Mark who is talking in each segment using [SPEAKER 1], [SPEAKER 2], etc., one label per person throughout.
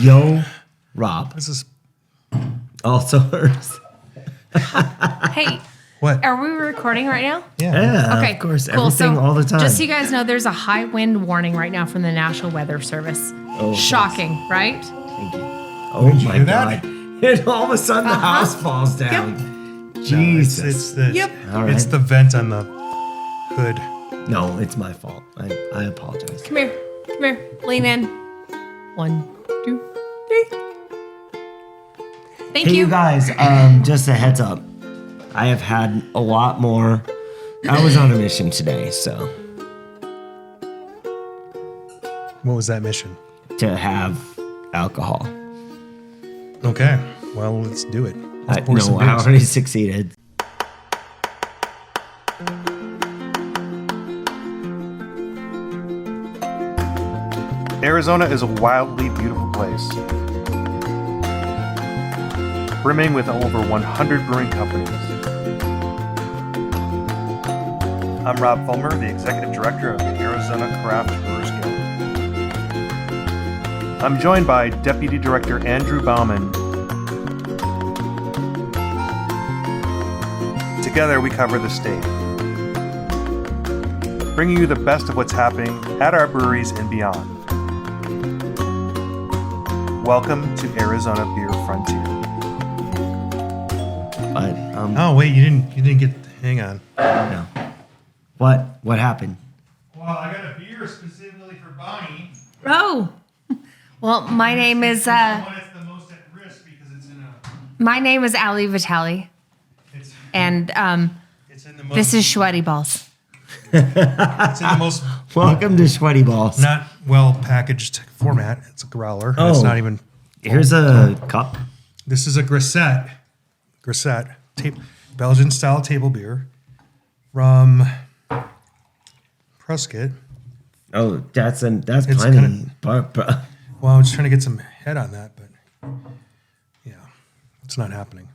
[SPEAKER 1] Yo, Rob.
[SPEAKER 2] This is
[SPEAKER 1] Also hers.
[SPEAKER 3] Hey,
[SPEAKER 2] what?
[SPEAKER 3] are we recording right now?
[SPEAKER 1] Yeah,
[SPEAKER 3] Okay,
[SPEAKER 1] of course.
[SPEAKER 3] cool.
[SPEAKER 1] Everything
[SPEAKER 3] So,
[SPEAKER 1] all the time.
[SPEAKER 3] Just so you guys know, there's a high wind warning right now from the National Weather Service.
[SPEAKER 1] Oh,
[SPEAKER 3] Shocking, right?
[SPEAKER 1] Thank you. Oh
[SPEAKER 2] Did you
[SPEAKER 1] my
[SPEAKER 2] do that?
[SPEAKER 1] God. And all of a sudden the house falls down. Jesus.
[SPEAKER 2] It's the
[SPEAKER 1] All right.
[SPEAKER 2] it's the vent on the hood.
[SPEAKER 1] No, it's my fault. I apologize.
[SPEAKER 3] Come here. Come here. Lean in. 1, 2, 3. Thank
[SPEAKER 1] Hey,
[SPEAKER 3] you.
[SPEAKER 1] you guys, just a heads up. I have had a lot more. I was on a mission today, so
[SPEAKER 2] What was that mission?
[SPEAKER 1] to have alcohol.
[SPEAKER 2] Okay, well let's do it. Let's pour some
[SPEAKER 1] I
[SPEAKER 2] beers.
[SPEAKER 1] already succeeded.
[SPEAKER 4] Arizona is a wildly beautiful place, brimming with over 100 brewing companies. I'm Rob Fulmer, the Executive Director of the Arizona Craft Brewers Guild. I'm joined by Deputy Director Andrew Bauman. Together we cover the state, bringing you the best of what's happening at our breweries and beyond. Welcome to Arizona Beer Frontier.
[SPEAKER 1] But
[SPEAKER 2] Oh wait, you didn't get. Hang on.
[SPEAKER 1] no. What happened?
[SPEAKER 2] Well, I got a beer specifically for Bonnie.
[SPEAKER 3] Oh. Well, my name is
[SPEAKER 2] It's the most at risk because it's in a.
[SPEAKER 3] my name is Ali Vitale,
[SPEAKER 2] It's,
[SPEAKER 3] and
[SPEAKER 2] it's in the most.
[SPEAKER 3] this is Sweaty Balls.
[SPEAKER 2] It's in the most
[SPEAKER 1] Welcome to Sweaty Balls.
[SPEAKER 2] not well packaged format. It's a growler.
[SPEAKER 1] Oh.
[SPEAKER 2] It's not even.
[SPEAKER 1] Here's a cup.
[SPEAKER 2] This is a Grisette. Belgian style table beer from Prescott.
[SPEAKER 1] Oh, that's
[SPEAKER 2] It's
[SPEAKER 1] plenty.
[SPEAKER 2] kinda-
[SPEAKER 1] But
[SPEAKER 2] Well, I was trying to get some head on that, but yeah, it's not happening.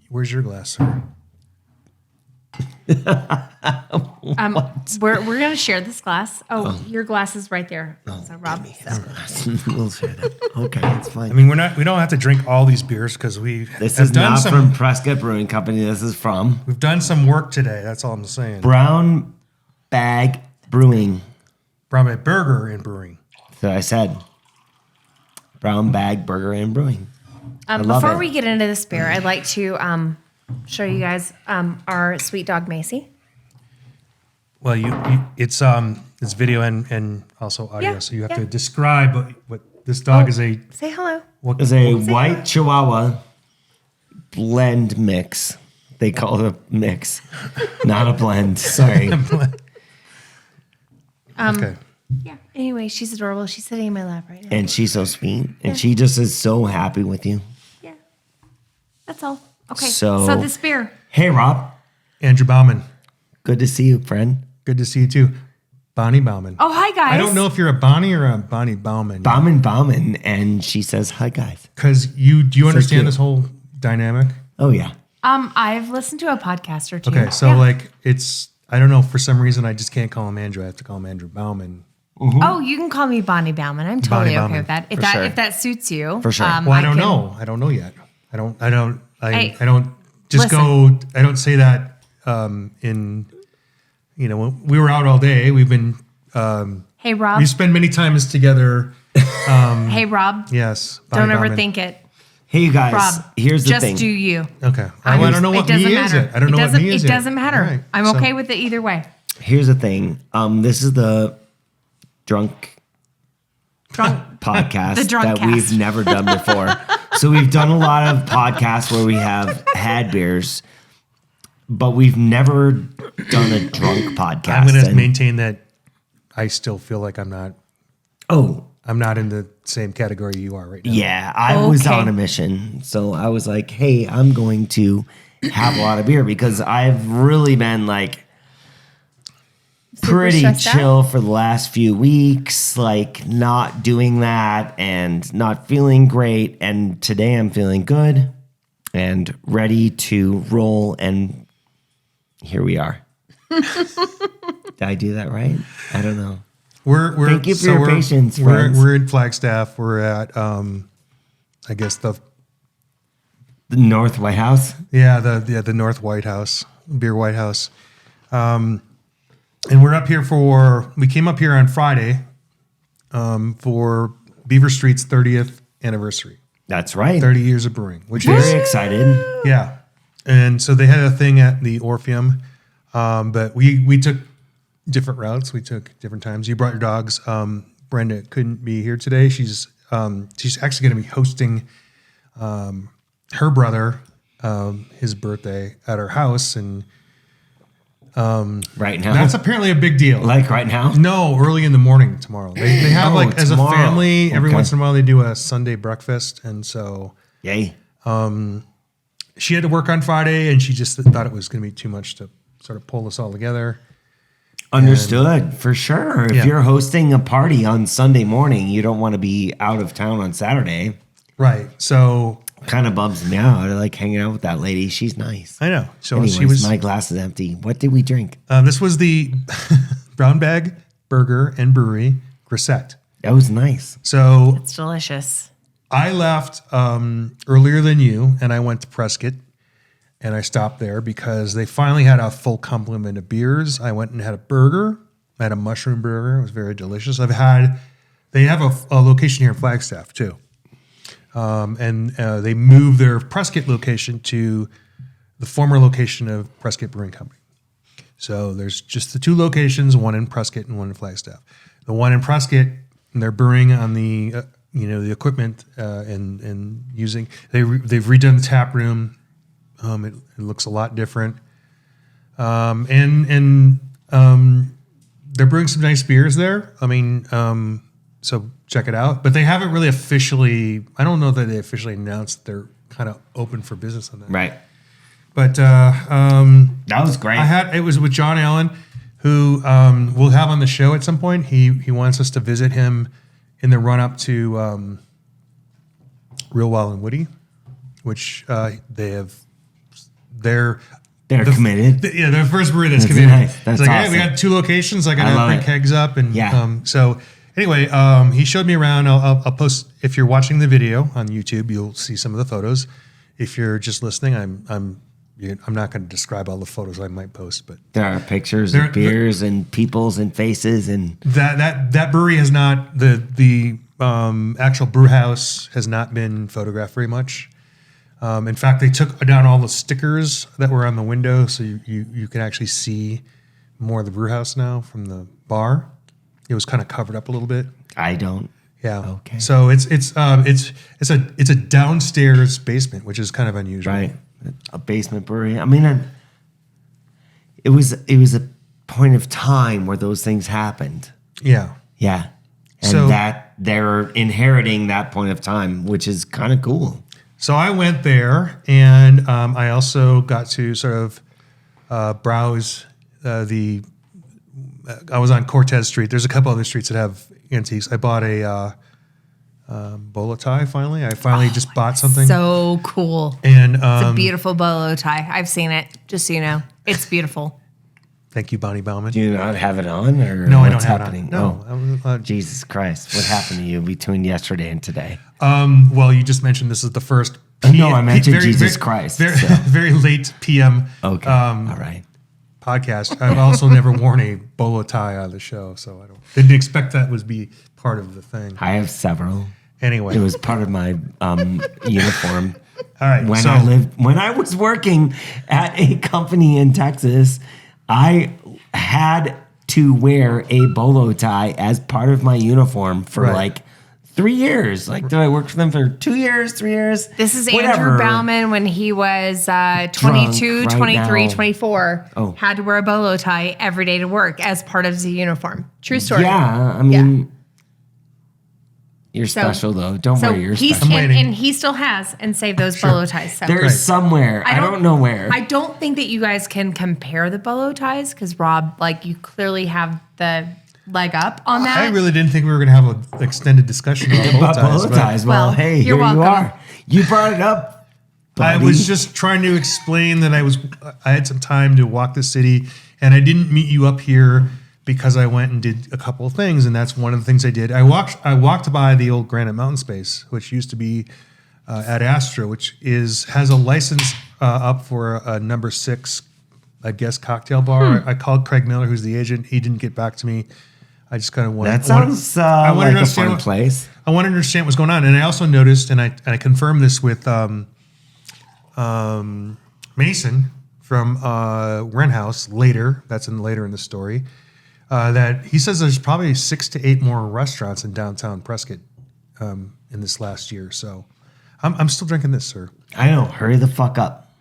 [SPEAKER 2] Where's your glass, sir?
[SPEAKER 3] We're gonna share this glass. Oh, your glass is right there. So Rob. So.
[SPEAKER 1] we'll share that. Okay, it's fine.
[SPEAKER 2] I mean, we don't have to drink all these beers because we
[SPEAKER 1] This
[SPEAKER 2] have
[SPEAKER 1] is
[SPEAKER 2] done
[SPEAKER 1] not
[SPEAKER 2] some.
[SPEAKER 1] from Prescott Brewing Company. This is from
[SPEAKER 2] We've done some work today. That's all I'm saying.
[SPEAKER 1] Brown Bag Brewing.
[SPEAKER 2] Brown Bag Burger and Brewing.
[SPEAKER 1] So I said Brown Bag Burger and Brewing. love
[SPEAKER 3] Before
[SPEAKER 1] it.
[SPEAKER 3] we get into this beer, I'd like to show you guys our Sweet Dog Macy.
[SPEAKER 2] Well, it's video and also audio,
[SPEAKER 3] Yeah,
[SPEAKER 2] so you have
[SPEAKER 3] yeah.
[SPEAKER 2] to describe what this dog is a.
[SPEAKER 3] Say hello.
[SPEAKER 2] What
[SPEAKER 1] It's a white Chihuahua blend mix. They call it a mix, not a blend. Sorry.
[SPEAKER 2] Okay.
[SPEAKER 3] Yeah. Anyway, she's adorable. She's sitting in my lap right now.
[SPEAKER 1] And she's so sweet. And she just is so happy with you.
[SPEAKER 3] Yeah. That's all. Okay.
[SPEAKER 1] So-
[SPEAKER 3] So this beer.
[SPEAKER 1] Hey, Rob.
[SPEAKER 2] Andrew Bauman.
[SPEAKER 1] Good to see you, friend.
[SPEAKER 2] Good to see you too. Bonnie Bauman.
[SPEAKER 3] Oh, hi guys.
[SPEAKER 2] I don't know if you're a Bonnie or a Bonnie Bauman.
[SPEAKER 1] Bauman. And she says, hi, guys.
[SPEAKER 2] Because do you
[SPEAKER 1] cute.
[SPEAKER 2] understand this whole dynamic?
[SPEAKER 1] Oh, yeah.
[SPEAKER 3] I've listened to a podcast or two.
[SPEAKER 2] Okay, so
[SPEAKER 3] Yeah.
[SPEAKER 2] like I don't know, for some reason I just can't call him Andrew. I have to call him Andrew Bauman.
[SPEAKER 3] Oh, you can call me Bonnie Bauman. I'm totally
[SPEAKER 2] Bonnie
[SPEAKER 3] okay
[SPEAKER 2] Bauman,
[SPEAKER 3] with that. If
[SPEAKER 1] for
[SPEAKER 3] that
[SPEAKER 1] sure.
[SPEAKER 3] if that suits you.
[SPEAKER 1] For sure.
[SPEAKER 2] Well, I don't
[SPEAKER 3] can-
[SPEAKER 2] know. I don't know yet. I don't
[SPEAKER 3] Hey,
[SPEAKER 2] just
[SPEAKER 3] listen.
[SPEAKER 2] I don't say that in when we were out all day. We've been
[SPEAKER 3] Hey Rob.
[SPEAKER 2] we spend many times together.
[SPEAKER 3] Hey Rob.
[SPEAKER 2] Yes.
[SPEAKER 3] Don't
[SPEAKER 2] Bonnie
[SPEAKER 3] overthink
[SPEAKER 2] Bauman.
[SPEAKER 3] it.
[SPEAKER 1] Hey, you guys.
[SPEAKER 3] Rob.
[SPEAKER 1] Here's the
[SPEAKER 3] just
[SPEAKER 1] thing.
[SPEAKER 3] do you.
[SPEAKER 2] Okay. I don't know what
[SPEAKER 3] it doesn't
[SPEAKER 2] me
[SPEAKER 3] matter.
[SPEAKER 2] is yet. I don't know what me is
[SPEAKER 3] It
[SPEAKER 2] yet.
[SPEAKER 3] doesn't matter.
[SPEAKER 2] All right,
[SPEAKER 3] I'm
[SPEAKER 2] so-
[SPEAKER 3] okay with it either way.
[SPEAKER 1] Here's the thing. This is the drunk
[SPEAKER 3] Drunk.
[SPEAKER 1] podcast
[SPEAKER 3] The drunk
[SPEAKER 1] that
[SPEAKER 3] cast.
[SPEAKER 1] we've never done before. So we've done a lot of podcasts where we have had beers, but we've never done a drunk podcast.
[SPEAKER 2] I'm going to
[SPEAKER 1] And-
[SPEAKER 2] maintain that I still feel like I'm not in the same category you are right now.
[SPEAKER 1] Yeah, I was
[SPEAKER 3] Okay.
[SPEAKER 1] on a mission. So I was like, hey, I'm going to have a lot of beer because I've really been like pretty
[SPEAKER 3] stressed out?
[SPEAKER 1] chill for the last few weeks, like not doing that and not feeling great. And today I'm feeling good and ready to roll. And here we are. Did I do that right? I don't know.
[SPEAKER 2] We're
[SPEAKER 1] Thank you for your patience, friends.
[SPEAKER 2] We're in Flagstaff. We're at I guess the
[SPEAKER 1] North White House.
[SPEAKER 2] the North White House, Beer White House. And we're up here we came up here on Friday for Beaver Street's 30th anniversary.
[SPEAKER 1] That's right.
[SPEAKER 2] 30 years of brewing, which
[SPEAKER 1] Very
[SPEAKER 2] is
[SPEAKER 1] excited.
[SPEAKER 2] yeah. And so they had a thing at the Orpheum, but we took different routes. We took different times. You brought your dogs. Brenda couldn't be here today. She's actually going to be hosting her brother his birthday at our house, and
[SPEAKER 1] Right now.
[SPEAKER 2] that's apparently a big deal.
[SPEAKER 1] like right now.
[SPEAKER 2] No, early in the morning tomorrow. They have
[SPEAKER 1] Oh,
[SPEAKER 2] as a
[SPEAKER 1] tomorrow.
[SPEAKER 2] family, every
[SPEAKER 1] Okay.
[SPEAKER 2] once in a while they do a Sunday breakfast, and so
[SPEAKER 1] Yay.
[SPEAKER 2] she had to work on Friday, and she just thought it was going to be too much to sort of pull us all together.
[SPEAKER 1] Understood for sure. If
[SPEAKER 2] Yeah.
[SPEAKER 1] you're hosting a party on Sunday morning, you don't want to be out of town on Saturday.
[SPEAKER 2] Right. So
[SPEAKER 1] Kind of bums me out. I like hanging out with that lady. She's nice.
[SPEAKER 2] I know. So
[SPEAKER 1] Anyways,
[SPEAKER 2] she was.
[SPEAKER 1] my glass is empty. What did we drink?
[SPEAKER 2] This was the Brown Bag Burger and Brewery Grisette.
[SPEAKER 1] That was nice.
[SPEAKER 2] So
[SPEAKER 3] It's delicious.
[SPEAKER 2] I left earlier than you, and I went to Prescott, and I stopped there because they finally had a full complement of beers. I went and had a burger. I had a mushroom burger. It was very delicious. They have a location here in Flagstaff too, and they moved their Prescott location to the former location of Prescott Brewing Company. So there's just the two locations, one in Prescott and one in Flagstaff. The one in Prescott, they're brewing on the the equipment and using they've redone the tap room. It looks a lot different, and they're brewing some nice beers there. I mean, so check it out. But they haven't really officially. I don't know that they officially announced that they're kind of open for business on that.
[SPEAKER 1] Right.
[SPEAKER 2] But
[SPEAKER 1] That was great.
[SPEAKER 2] it was with John Allen, who we'll have on the show at some point. He wants us to visit him in the run up to Real Wild and Woody, which they have. They're
[SPEAKER 1] committed.
[SPEAKER 2] Their first brewery that's
[SPEAKER 1] That's
[SPEAKER 2] committed.
[SPEAKER 1] nice. That's
[SPEAKER 2] it's like, hey,
[SPEAKER 1] awesome.
[SPEAKER 2] we got 2 locations. I
[SPEAKER 1] I
[SPEAKER 2] gotta
[SPEAKER 1] love
[SPEAKER 2] bring
[SPEAKER 1] it.
[SPEAKER 2] kegs up, and
[SPEAKER 1] Yeah.
[SPEAKER 2] so anyway, he showed me around. I'll post if you're watching the video on YouTube, you'll see some of the photos. If you're just listening, I'm not going to describe all the photos I might post, but
[SPEAKER 1] There are pictures
[SPEAKER 2] There-
[SPEAKER 1] of beers and peoples and faces and
[SPEAKER 2] that brewery has not the actual brew house has not been photographed very much. In fact, they took down all the stickers that were on the window, so you can actually see more of the brew house now from the bar. It was kind of covered up a little bit.
[SPEAKER 1] I don't.
[SPEAKER 2] Yeah.
[SPEAKER 1] Okay.
[SPEAKER 2] So it's a downstairs basement, which is kind of unusual.
[SPEAKER 1] Right. A basement brewery. I mean, it was a point of time where those things happened.
[SPEAKER 2] Yeah.
[SPEAKER 1] Yeah. And
[SPEAKER 2] So-
[SPEAKER 1] that they're inheriting that point of time, which is kind of cool.
[SPEAKER 2] So I went there, and I also got to sort of browse I was on Cortez Street. There's a couple other streets that have antiques. I bought a bolo tie finally. I finally just bought something.
[SPEAKER 3] So cool.
[SPEAKER 2] And
[SPEAKER 3] It's a beautiful bolo tie. I've seen it, just so you know. It's beautiful.
[SPEAKER 2] thank you, Bonnie Bauman.
[SPEAKER 1] Do you not have it on, or
[SPEAKER 2] No, I
[SPEAKER 1] what's
[SPEAKER 2] don't have
[SPEAKER 1] happening?
[SPEAKER 2] it on. No.
[SPEAKER 1] Jesus Christ! What happened to you between yesterday and today?
[SPEAKER 2] Well, you just mentioned this is the first.
[SPEAKER 1] No, I mentioned Jesus Christ,
[SPEAKER 2] Very,
[SPEAKER 1] so.
[SPEAKER 2] very late PM
[SPEAKER 1] Okay, all right.
[SPEAKER 2] podcast. I've also never worn a bolo tie on the show, so I didn't expect that was be part of the thing.
[SPEAKER 1] I have several.
[SPEAKER 2] Anyway,
[SPEAKER 1] It was part of my uniform.
[SPEAKER 2] all right.
[SPEAKER 1] When I was working at a company in Texas, I had to wear a bolo tie as part of my uniform for
[SPEAKER 2] Right.
[SPEAKER 1] like 3 years. Like, did I work for them for 2 years, 3 years?
[SPEAKER 3] This is
[SPEAKER 1] Whatever.
[SPEAKER 3] Andrew Bauman when he was 22,
[SPEAKER 1] right
[SPEAKER 3] 23,
[SPEAKER 1] now.
[SPEAKER 3] 24.
[SPEAKER 1] Oh.
[SPEAKER 3] Had to wear a bolo tie every day to work as part of the uniform. True story.
[SPEAKER 1] Yeah, I mean, you're
[SPEAKER 3] So-
[SPEAKER 1] special though. Don't
[SPEAKER 3] So
[SPEAKER 1] worry, you're
[SPEAKER 3] he's
[SPEAKER 1] special.
[SPEAKER 2] waiting.
[SPEAKER 3] and he still has and saved those bolo ties. So
[SPEAKER 1] There's
[SPEAKER 2] Right.
[SPEAKER 1] somewhere. I don't know where.
[SPEAKER 3] I don't think that you guys can compare the bolo ties because Rob, like you clearly have the leg up on that.
[SPEAKER 2] I really didn't think we were going to have an extended discussion about bolo
[SPEAKER 1] About
[SPEAKER 2] ties.
[SPEAKER 1] bolo
[SPEAKER 2] but
[SPEAKER 1] ties. Well,
[SPEAKER 3] Well,
[SPEAKER 1] hey,
[SPEAKER 3] you're
[SPEAKER 1] here you
[SPEAKER 3] welcome.
[SPEAKER 1] are. You brought it up.
[SPEAKER 2] I
[SPEAKER 1] buddy.
[SPEAKER 2] was just trying to explain that I had some time to walk the city, and I didn't meet you up here because I went and did a couple of things, and that's one of the things I did. I walked by the old Granite Mountain Space, which used to be at Astra, which has a license up for a number 6, I guess, cocktail bar. I called Craig Miller, who's the agent. He didn't get back to me. I just kind of wanted.
[SPEAKER 1] That sounds like a fun place.
[SPEAKER 2] I wanted to understand what's going on, and I also noticed, and I confirmed this with Mason from Rent House later. That's later in the story. That he says there's probably 6 to 8 more restaurants in downtown Prescott in this last year. So I'm still drinking this, sir.
[SPEAKER 1] I know. Hurry the fuck up.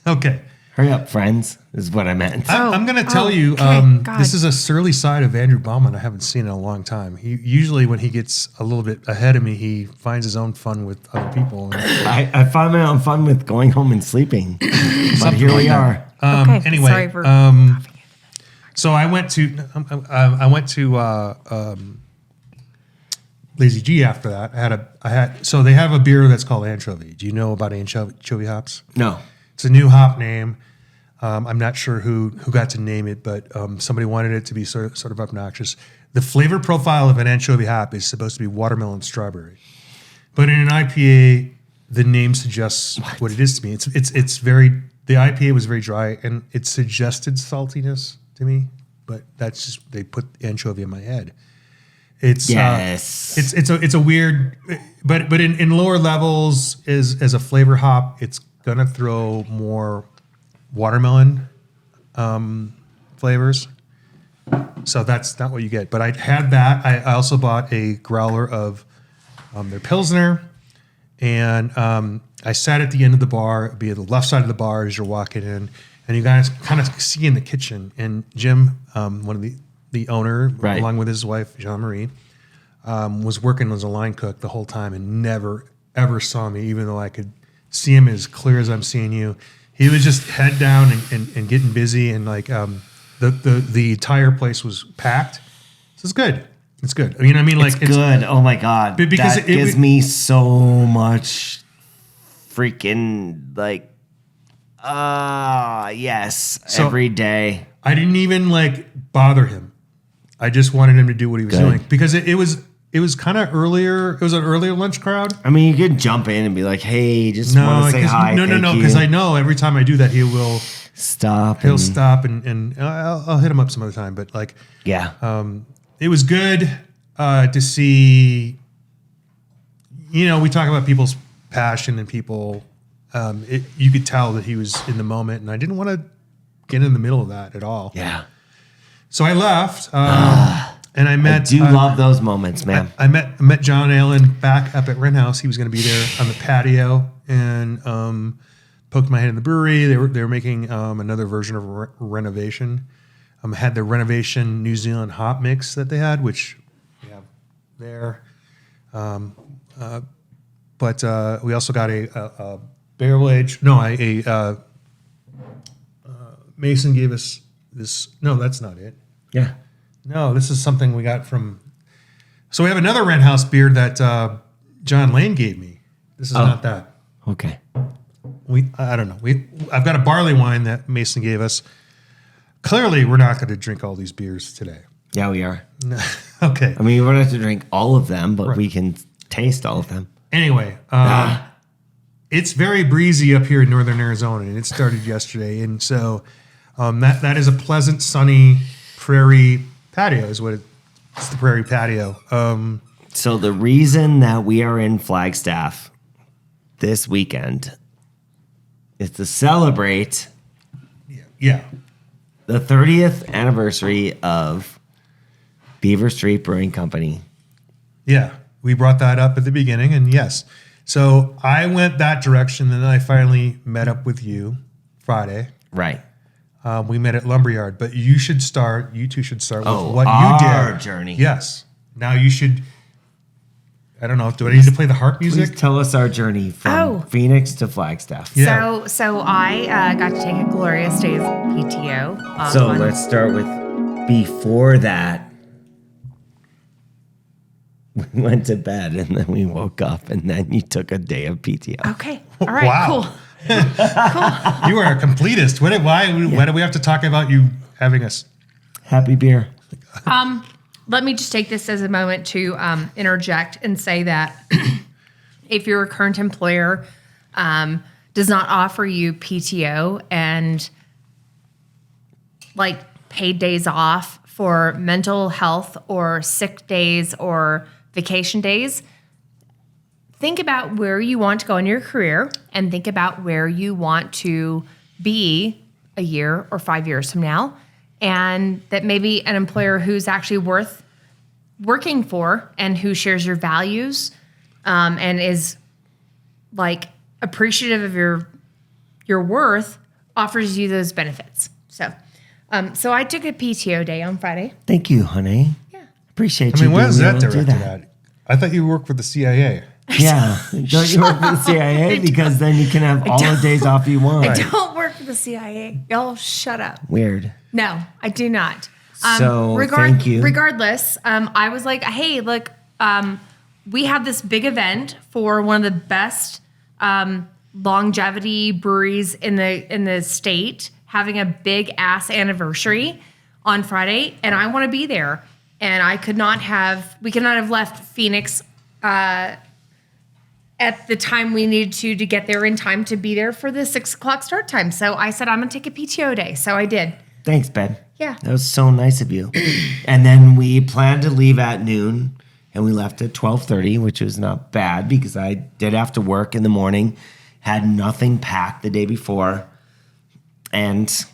[SPEAKER 2] Okay.
[SPEAKER 1] Hurry up, friends, is what I meant.
[SPEAKER 2] I'm going to tell you,
[SPEAKER 3] God.
[SPEAKER 2] this is a surly side of Andrew Bauman I haven't seen in a long time. He usually, when he gets a little bit ahead of me, he finds his own fun with other people.
[SPEAKER 1] I find my own fun with going home and sleeping. But here we are.
[SPEAKER 3] Okay.
[SPEAKER 2] Anyway,
[SPEAKER 3] Sorry for
[SPEAKER 2] so I went to Lazy G after that. So they have a beer that's called Anchovy. Do you know about anchovy hops?
[SPEAKER 1] No.
[SPEAKER 2] It's a new hop name. I'm not sure who got to name it, but somebody wanted it to be sort of obnoxious. The flavor profile of an anchovy hop is supposed to be watermelon strawberry, but in an IPA, the name suggests what it is to me. It's very, the IPA was very dry and it suggested saltiness to me, but that's just, they put anchovy in my head. It's
[SPEAKER 1] Yes.
[SPEAKER 2] it's a weird, but in lower levels as a flavor hop, it's gonna throw more watermelon flavors. So that's not what you get. But I had that. I also bought a growler of their Pilsner, and I sat at the end of the bar, be at the left side of the bar as you're walking in, and you guys kind of see in the kitchen. And Jim, one of the owner,
[SPEAKER 1] Right.
[SPEAKER 2] along with his wife Jean Marie, was working as a line cook the whole time and never ever saw me, even though I could see him as clear as I'm seeing you. He was just head down and getting busy, and like the entire place was packed. So it's good. It's good. I mean, like
[SPEAKER 1] It's good. Oh my god.
[SPEAKER 2] Because
[SPEAKER 1] that
[SPEAKER 2] it
[SPEAKER 1] gives me so much freaking like yes,
[SPEAKER 2] So-
[SPEAKER 1] every day.
[SPEAKER 2] I didn't even like bother him. I just wanted him to do what he was
[SPEAKER 1] Good.
[SPEAKER 2] doing because it was kind of earlier. It was an earlier lunch crowd.
[SPEAKER 1] I mean, you could jump in and be like, "Hey, just want to say hi."
[SPEAKER 2] no,
[SPEAKER 1] thank
[SPEAKER 2] because
[SPEAKER 1] you.
[SPEAKER 2] I know every time I do that, he'll
[SPEAKER 1] stop.
[SPEAKER 2] he'll
[SPEAKER 1] and-
[SPEAKER 2] stop and I'll hit him up some other time. But like,
[SPEAKER 1] Yeah.
[SPEAKER 2] it was good to see. You know, we talk about people's passion and people. You could tell that he was in the moment, and I didn't want to get in the middle of that at all.
[SPEAKER 1] Yeah.
[SPEAKER 2] So I left, and I met.
[SPEAKER 1] I do love those moments, man.
[SPEAKER 2] I met John Allen back up at Rent House. He was going to be there on the patio, and poked my head in the brewery. They were making another version of Renovation. Had the Renovation New Zealand hop mix that they had, which we have there. But we also got a barrel aged. No, Mason gave us this. No, that's not it.
[SPEAKER 1] Yeah.
[SPEAKER 2] No, this is something we got from. So we have another Rent House beer that John Lane gave me. This is not that.
[SPEAKER 1] Okay.
[SPEAKER 2] I don't know. I've got a barley wine that Mason gave us. Clearly, we're not going to drink all these beers today.
[SPEAKER 1] Yeah, we are.
[SPEAKER 2] Okay.
[SPEAKER 1] I mean, we don't have to drink all of them, but we can taste all of them.
[SPEAKER 2] Anyway, it's very breezy up here in northern Arizona, and it started yesterday. And so that is a pleasant, sunny prairie patio. Is what it's the prairie patio.
[SPEAKER 1] So the reason that we are in Flagstaff this weekend is to celebrate
[SPEAKER 2] Yeah.
[SPEAKER 1] the 30th anniversary of Beaver Street Brewing Company.
[SPEAKER 2] Yeah, we brought that up at the beginning, and yes. So I went that direction, and then I finally met up with you Friday.
[SPEAKER 1] Right.
[SPEAKER 2] We met at Lumberyard, but you two should start with what
[SPEAKER 1] our
[SPEAKER 2] you did.
[SPEAKER 1] journey.
[SPEAKER 2] Yes. Now you should, I don't know, do I need to play the harp
[SPEAKER 1] Please
[SPEAKER 2] music?
[SPEAKER 1] tell us our journey from Phoenix to Flagstaff.
[SPEAKER 2] Yeah.
[SPEAKER 3] So I got to take a glorious day's PTO.
[SPEAKER 1] So
[SPEAKER 3] on-
[SPEAKER 1] let's start with before that. We went to bed and then we woke up and then you took a day of PTO.
[SPEAKER 3] Okay. All right.
[SPEAKER 2] Wow.
[SPEAKER 3] Cool.
[SPEAKER 2] You are a completist. Why do we have to talk about you having us?
[SPEAKER 1] Happy beer.
[SPEAKER 3] Let me just take this as a moment to interject and say that if your current employer does not offer you PTO and like paid days off for mental health or sick days or vacation days, think about where you want to go in your career and think about where you want to be a year or 5 years from now. And that maybe an employer who's actually worth working for and who shares your values and is like appreciative of your worth offers you those benefits. So I took a PTO day on Friday.
[SPEAKER 1] Thank you, honey.
[SPEAKER 3] Yeah.
[SPEAKER 1] Appreciate
[SPEAKER 2] I
[SPEAKER 1] you.
[SPEAKER 2] mean, what is
[SPEAKER 1] being
[SPEAKER 2] that
[SPEAKER 1] able to do
[SPEAKER 2] directed at? I thought you worked for the CIA.
[SPEAKER 1] Yeah. Don't you work for the CIA? Because then you can have all the days off you want.
[SPEAKER 3] I don't work for the CIA. Y'all shut up.
[SPEAKER 1] Weird.
[SPEAKER 3] No, I do not.
[SPEAKER 1] So, thank you.
[SPEAKER 3] Regardless, I was like, hey, look, we have this big event for one of the best longevity breweries in the state, having a big ass anniversary on Friday, and I want to be there. And we could not have left Phoenix at the time we needed to get there in time to be there for the 6 o'clock start time. So I said, I'm gonna take a PTO day. So I did.
[SPEAKER 1] Thanks, Ben.
[SPEAKER 3] Yeah.
[SPEAKER 1] That was so nice of you. And then we planned to leave at noon, and we left at 12:30, which was not bad because I did have to work in the morning, had nothing packed the day before, and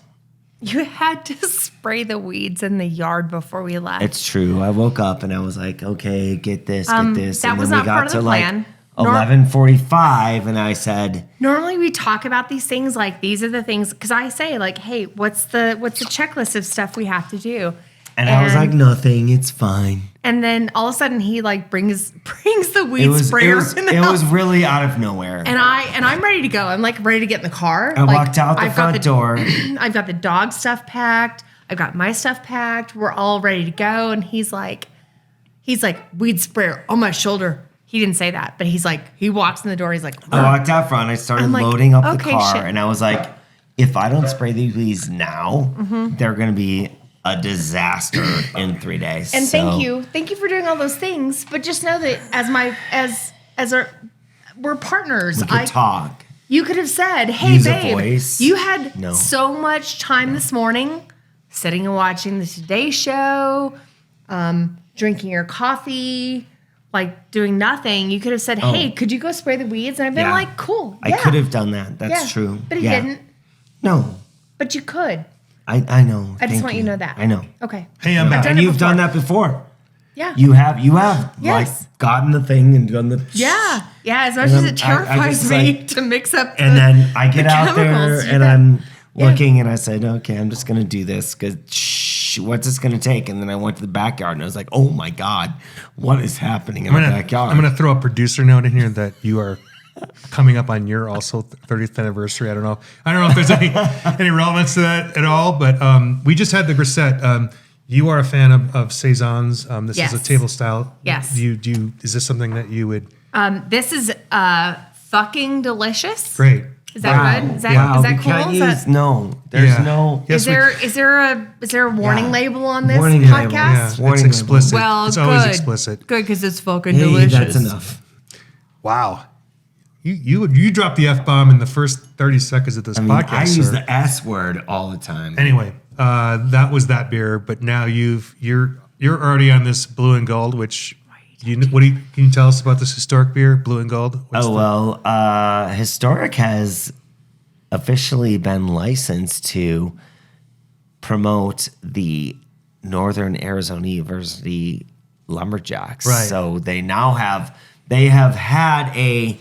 [SPEAKER 3] You had to spray the weeds in the yard before we left.
[SPEAKER 1] it's true. I woke up and I was like, okay, get this, get this.
[SPEAKER 3] that
[SPEAKER 1] And
[SPEAKER 3] was
[SPEAKER 1] then
[SPEAKER 3] not
[SPEAKER 1] we got
[SPEAKER 3] part of
[SPEAKER 1] to
[SPEAKER 3] the
[SPEAKER 1] like
[SPEAKER 3] plan.
[SPEAKER 1] 11:45, and I said,
[SPEAKER 3] Normally we talk about these things like these are the things because I say like, hey, what's the checklist of stuff we have to do?
[SPEAKER 1] and I was like, nothing, it's fine.
[SPEAKER 3] And then all of a sudden he like brings the weed
[SPEAKER 1] It was
[SPEAKER 3] sprayer.
[SPEAKER 1] it was really out of nowhere.
[SPEAKER 3] and I'm ready to go. I'm like ready to get in the car.
[SPEAKER 1] I walked out the
[SPEAKER 3] I've got
[SPEAKER 1] front door.
[SPEAKER 3] I've got the dog stuff packed. I've got my stuff packed. We're all ready to go. And he's like, weed sprayer on my shoulder. He didn't say that, but he walks in the door. He's like,
[SPEAKER 1] I walked out front. I started
[SPEAKER 3] I'm like,
[SPEAKER 1] loading up the
[SPEAKER 3] okay,
[SPEAKER 1] car,
[SPEAKER 3] shit.
[SPEAKER 1] and I was like, if I don't spray these weeds now, they're going to be a disaster in 3 days.
[SPEAKER 3] and
[SPEAKER 1] So,
[SPEAKER 3] thank you for doing all those things. But just know that we're partners.
[SPEAKER 1] we could talk.
[SPEAKER 3] You could have said, hey,
[SPEAKER 1] Use a
[SPEAKER 3] babe,
[SPEAKER 1] voice.
[SPEAKER 3] you had
[SPEAKER 1] No.
[SPEAKER 3] so much time this morning sitting and watching the Today Show, drinking your coffee, like doing nothing. You could have said, hey, could you go spray the weeds? And I've been
[SPEAKER 1] Yeah.
[SPEAKER 3] like, cool.
[SPEAKER 1] I could have done that. That's true.
[SPEAKER 3] But he
[SPEAKER 1] Yeah.
[SPEAKER 3] didn't.
[SPEAKER 1] No,
[SPEAKER 3] But you could.
[SPEAKER 1] I know.
[SPEAKER 3] I just
[SPEAKER 1] Thank
[SPEAKER 3] want you to know that.
[SPEAKER 1] I know.
[SPEAKER 3] Okay.
[SPEAKER 2] Hey, I'm
[SPEAKER 3] I've
[SPEAKER 2] back.
[SPEAKER 3] done
[SPEAKER 1] And
[SPEAKER 3] it
[SPEAKER 1] you've done
[SPEAKER 3] before.
[SPEAKER 1] that before.
[SPEAKER 3] Yeah.
[SPEAKER 1] You have
[SPEAKER 3] Yes.
[SPEAKER 1] like gotten the thing and done the
[SPEAKER 3] Yeah. As much
[SPEAKER 1] And
[SPEAKER 3] as
[SPEAKER 1] I'm-
[SPEAKER 3] it
[SPEAKER 1] I
[SPEAKER 3] terrifies
[SPEAKER 1] just,
[SPEAKER 3] me
[SPEAKER 1] like-
[SPEAKER 3] to mix up
[SPEAKER 1] And
[SPEAKER 3] the-
[SPEAKER 1] then I get
[SPEAKER 3] the
[SPEAKER 1] out there
[SPEAKER 3] chemicals, you
[SPEAKER 1] and
[SPEAKER 3] bet.
[SPEAKER 1] I'm
[SPEAKER 3] Yeah.
[SPEAKER 1] looking and I said, okay, I'm just going to do this because what's this going to take? And then I went to the backyard and I was like, oh my God, what is happening in the backyard?
[SPEAKER 2] I'm gonna throw a producer note in here that you are coming up on your also 30th anniversary. I don't know if there's any relevance to that at all, but we just had the grisette. You are a fan of saisons. This is a
[SPEAKER 3] Yes.
[SPEAKER 2] table style.
[SPEAKER 3] Yes.
[SPEAKER 2] Do you? Is this something that you would?
[SPEAKER 3] This is fucking delicious.
[SPEAKER 2] Great.
[SPEAKER 3] Is that good? Is that,
[SPEAKER 1] Wow,
[SPEAKER 3] is that
[SPEAKER 1] we
[SPEAKER 3] cool?
[SPEAKER 1] can't
[SPEAKER 3] Is
[SPEAKER 1] use,
[SPEAKER 3] that,
[SPEAKER 1] no, there's
[SPEAKER 2] Yeah.
[SPEAKER 1] no.
[SPEAKER 2] Yes,
[SPEAKER 3] is there a warning
[SPEAKER 1] Yeah.
[SPEAKER 3] label on this
[SPEAKER 1] Warning label,
[SPEAKER 3] podcast?
[SPEAKER 2] Yeah, it's
[SPEAKER 1] Warning label.
[SPEAKER 2] explicit.
[SPEAKER 3] Well,
[SPEAKER 2] it's
[SPEAKER 3] good.
[SPEAKER 2] always explicit.
[SPEAKER 3] Good because it's fucking
[SPEAKER 1] Hey,
[SPEAKER 3] delicious.
[SPEAKER 1] that's enough.
[SPEAKER 2] Wow. You dropped the F-bomb in the first 30 seconds of this
[SPEAKER 1] I mean,
[SPEAKER 2] podcast.
[SPEAKER 1] I use
[SPEAKER 2] sir.
[SPEAKER 1] the S word all the time.
[SPEAKER 2] Anyway, that was that beer, but now you're already on this Blue and Gold, which can you tell us about this historic beer, Blue and Gold? What's
[SPEAKER 1] Historic has officially been licensed to promote the Northern Arizona University Lumberjacks.
[SPEAKER 2] Right.
[SPEAKER 1] So they have had a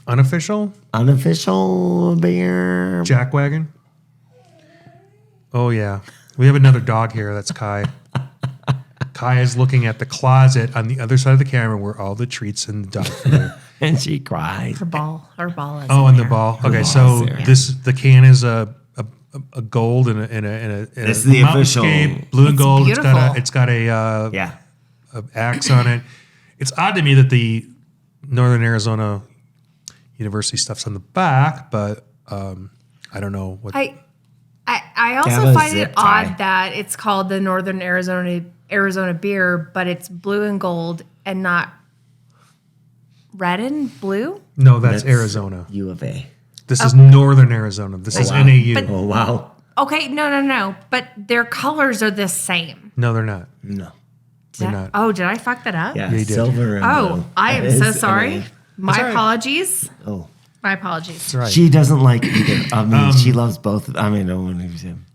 [SPEAKER 2] unofficial
[SPEAKER 1] unofficial beer.
[SPEAKER 2] jackwagon? Oh yeah, we have another dog here. That's Kai. Kai is looking at the closet on the other side of the camera where all the treats and the dog food are.
[SPEAKER 1] And she cries.
[SPEAKER 3] Her ball is
[SPEAKER 2] Oh,
[SPEAKER 3] in
[SPEAKER 2] and the
[SPEAKER 3] there.
[SPEAKER 2] ball. Okay,
[SPEAKER 1] ball
[SPEAKER 2] so
[SPEAKER 1] is there.
[SPEAKER 2] the can is a gold and
[SPEAKER 1] This is the official-
[SPEAKER 2] blue and
[SPEAKER 3] It's
[SPEAKER 2] gold.
[SPEAKER 3] beautiful.
[SPEAKER 2] It's got a
[SPEAKER 1] Yeah.
[SPEAKER 2] axe on it. It's odd to me that the Northern Arizona University stuff's on the back, but I don't know what.
[SPEAKER 3] I
[SPEAKER 1] have
[SPEAKER 3] also
[SPEAKER 1] a
[SPEAKER 3] find
[SPEAKER 1] zip
[SPEAKER 3] it
[SPEAKER 1] tie.
[SPEAKER 3] odd that it's called the Northern Arizona beer, but it's blue and gold and not red and blue.
[SPEAKER 2] No, that's Arizona.
[SPEAKER 1] U of A.
[SPEAKER 2] This is Northern Arizona. This is
[SPEAKER 1] wow.
[SPEAKER 2] NAU.
[SPEAKER 1] Oh, wow.
[SPEAKER 3] Okay, no. But their colors are the same.
[SPEAKER 2] No, they're not.
[SPEAKER 1] No.
[SPEAKER 2] They're not.
[SPEAKER 3] Oh, did I fuck that up?
[SPEAKER 1] Yeah,
[SPEAKER 2] They did.
[SPEAKER 1] silver and
[SPEAKER 3] Oh,
[SPEAKER 1] blue.
[SPEAKER 3] I am
[SPEAKER 1] That
[SPEAKER 3] so
[SPEAKER 1] is
[SPEAKER 3] sorry.
[SPEAKER 1] NA.
[SPEAKER 3] My
[SPEAKER 2] all right.
[SPEAKER 3] apologies.
[SPEAKER 1] Oh.
[SPEAKER 3] My apologies.
[SPEAKER 2] That's right.
[SPEAKER 1] She doesn't like either. I mean, she loves both. I mean, I don't want to use him.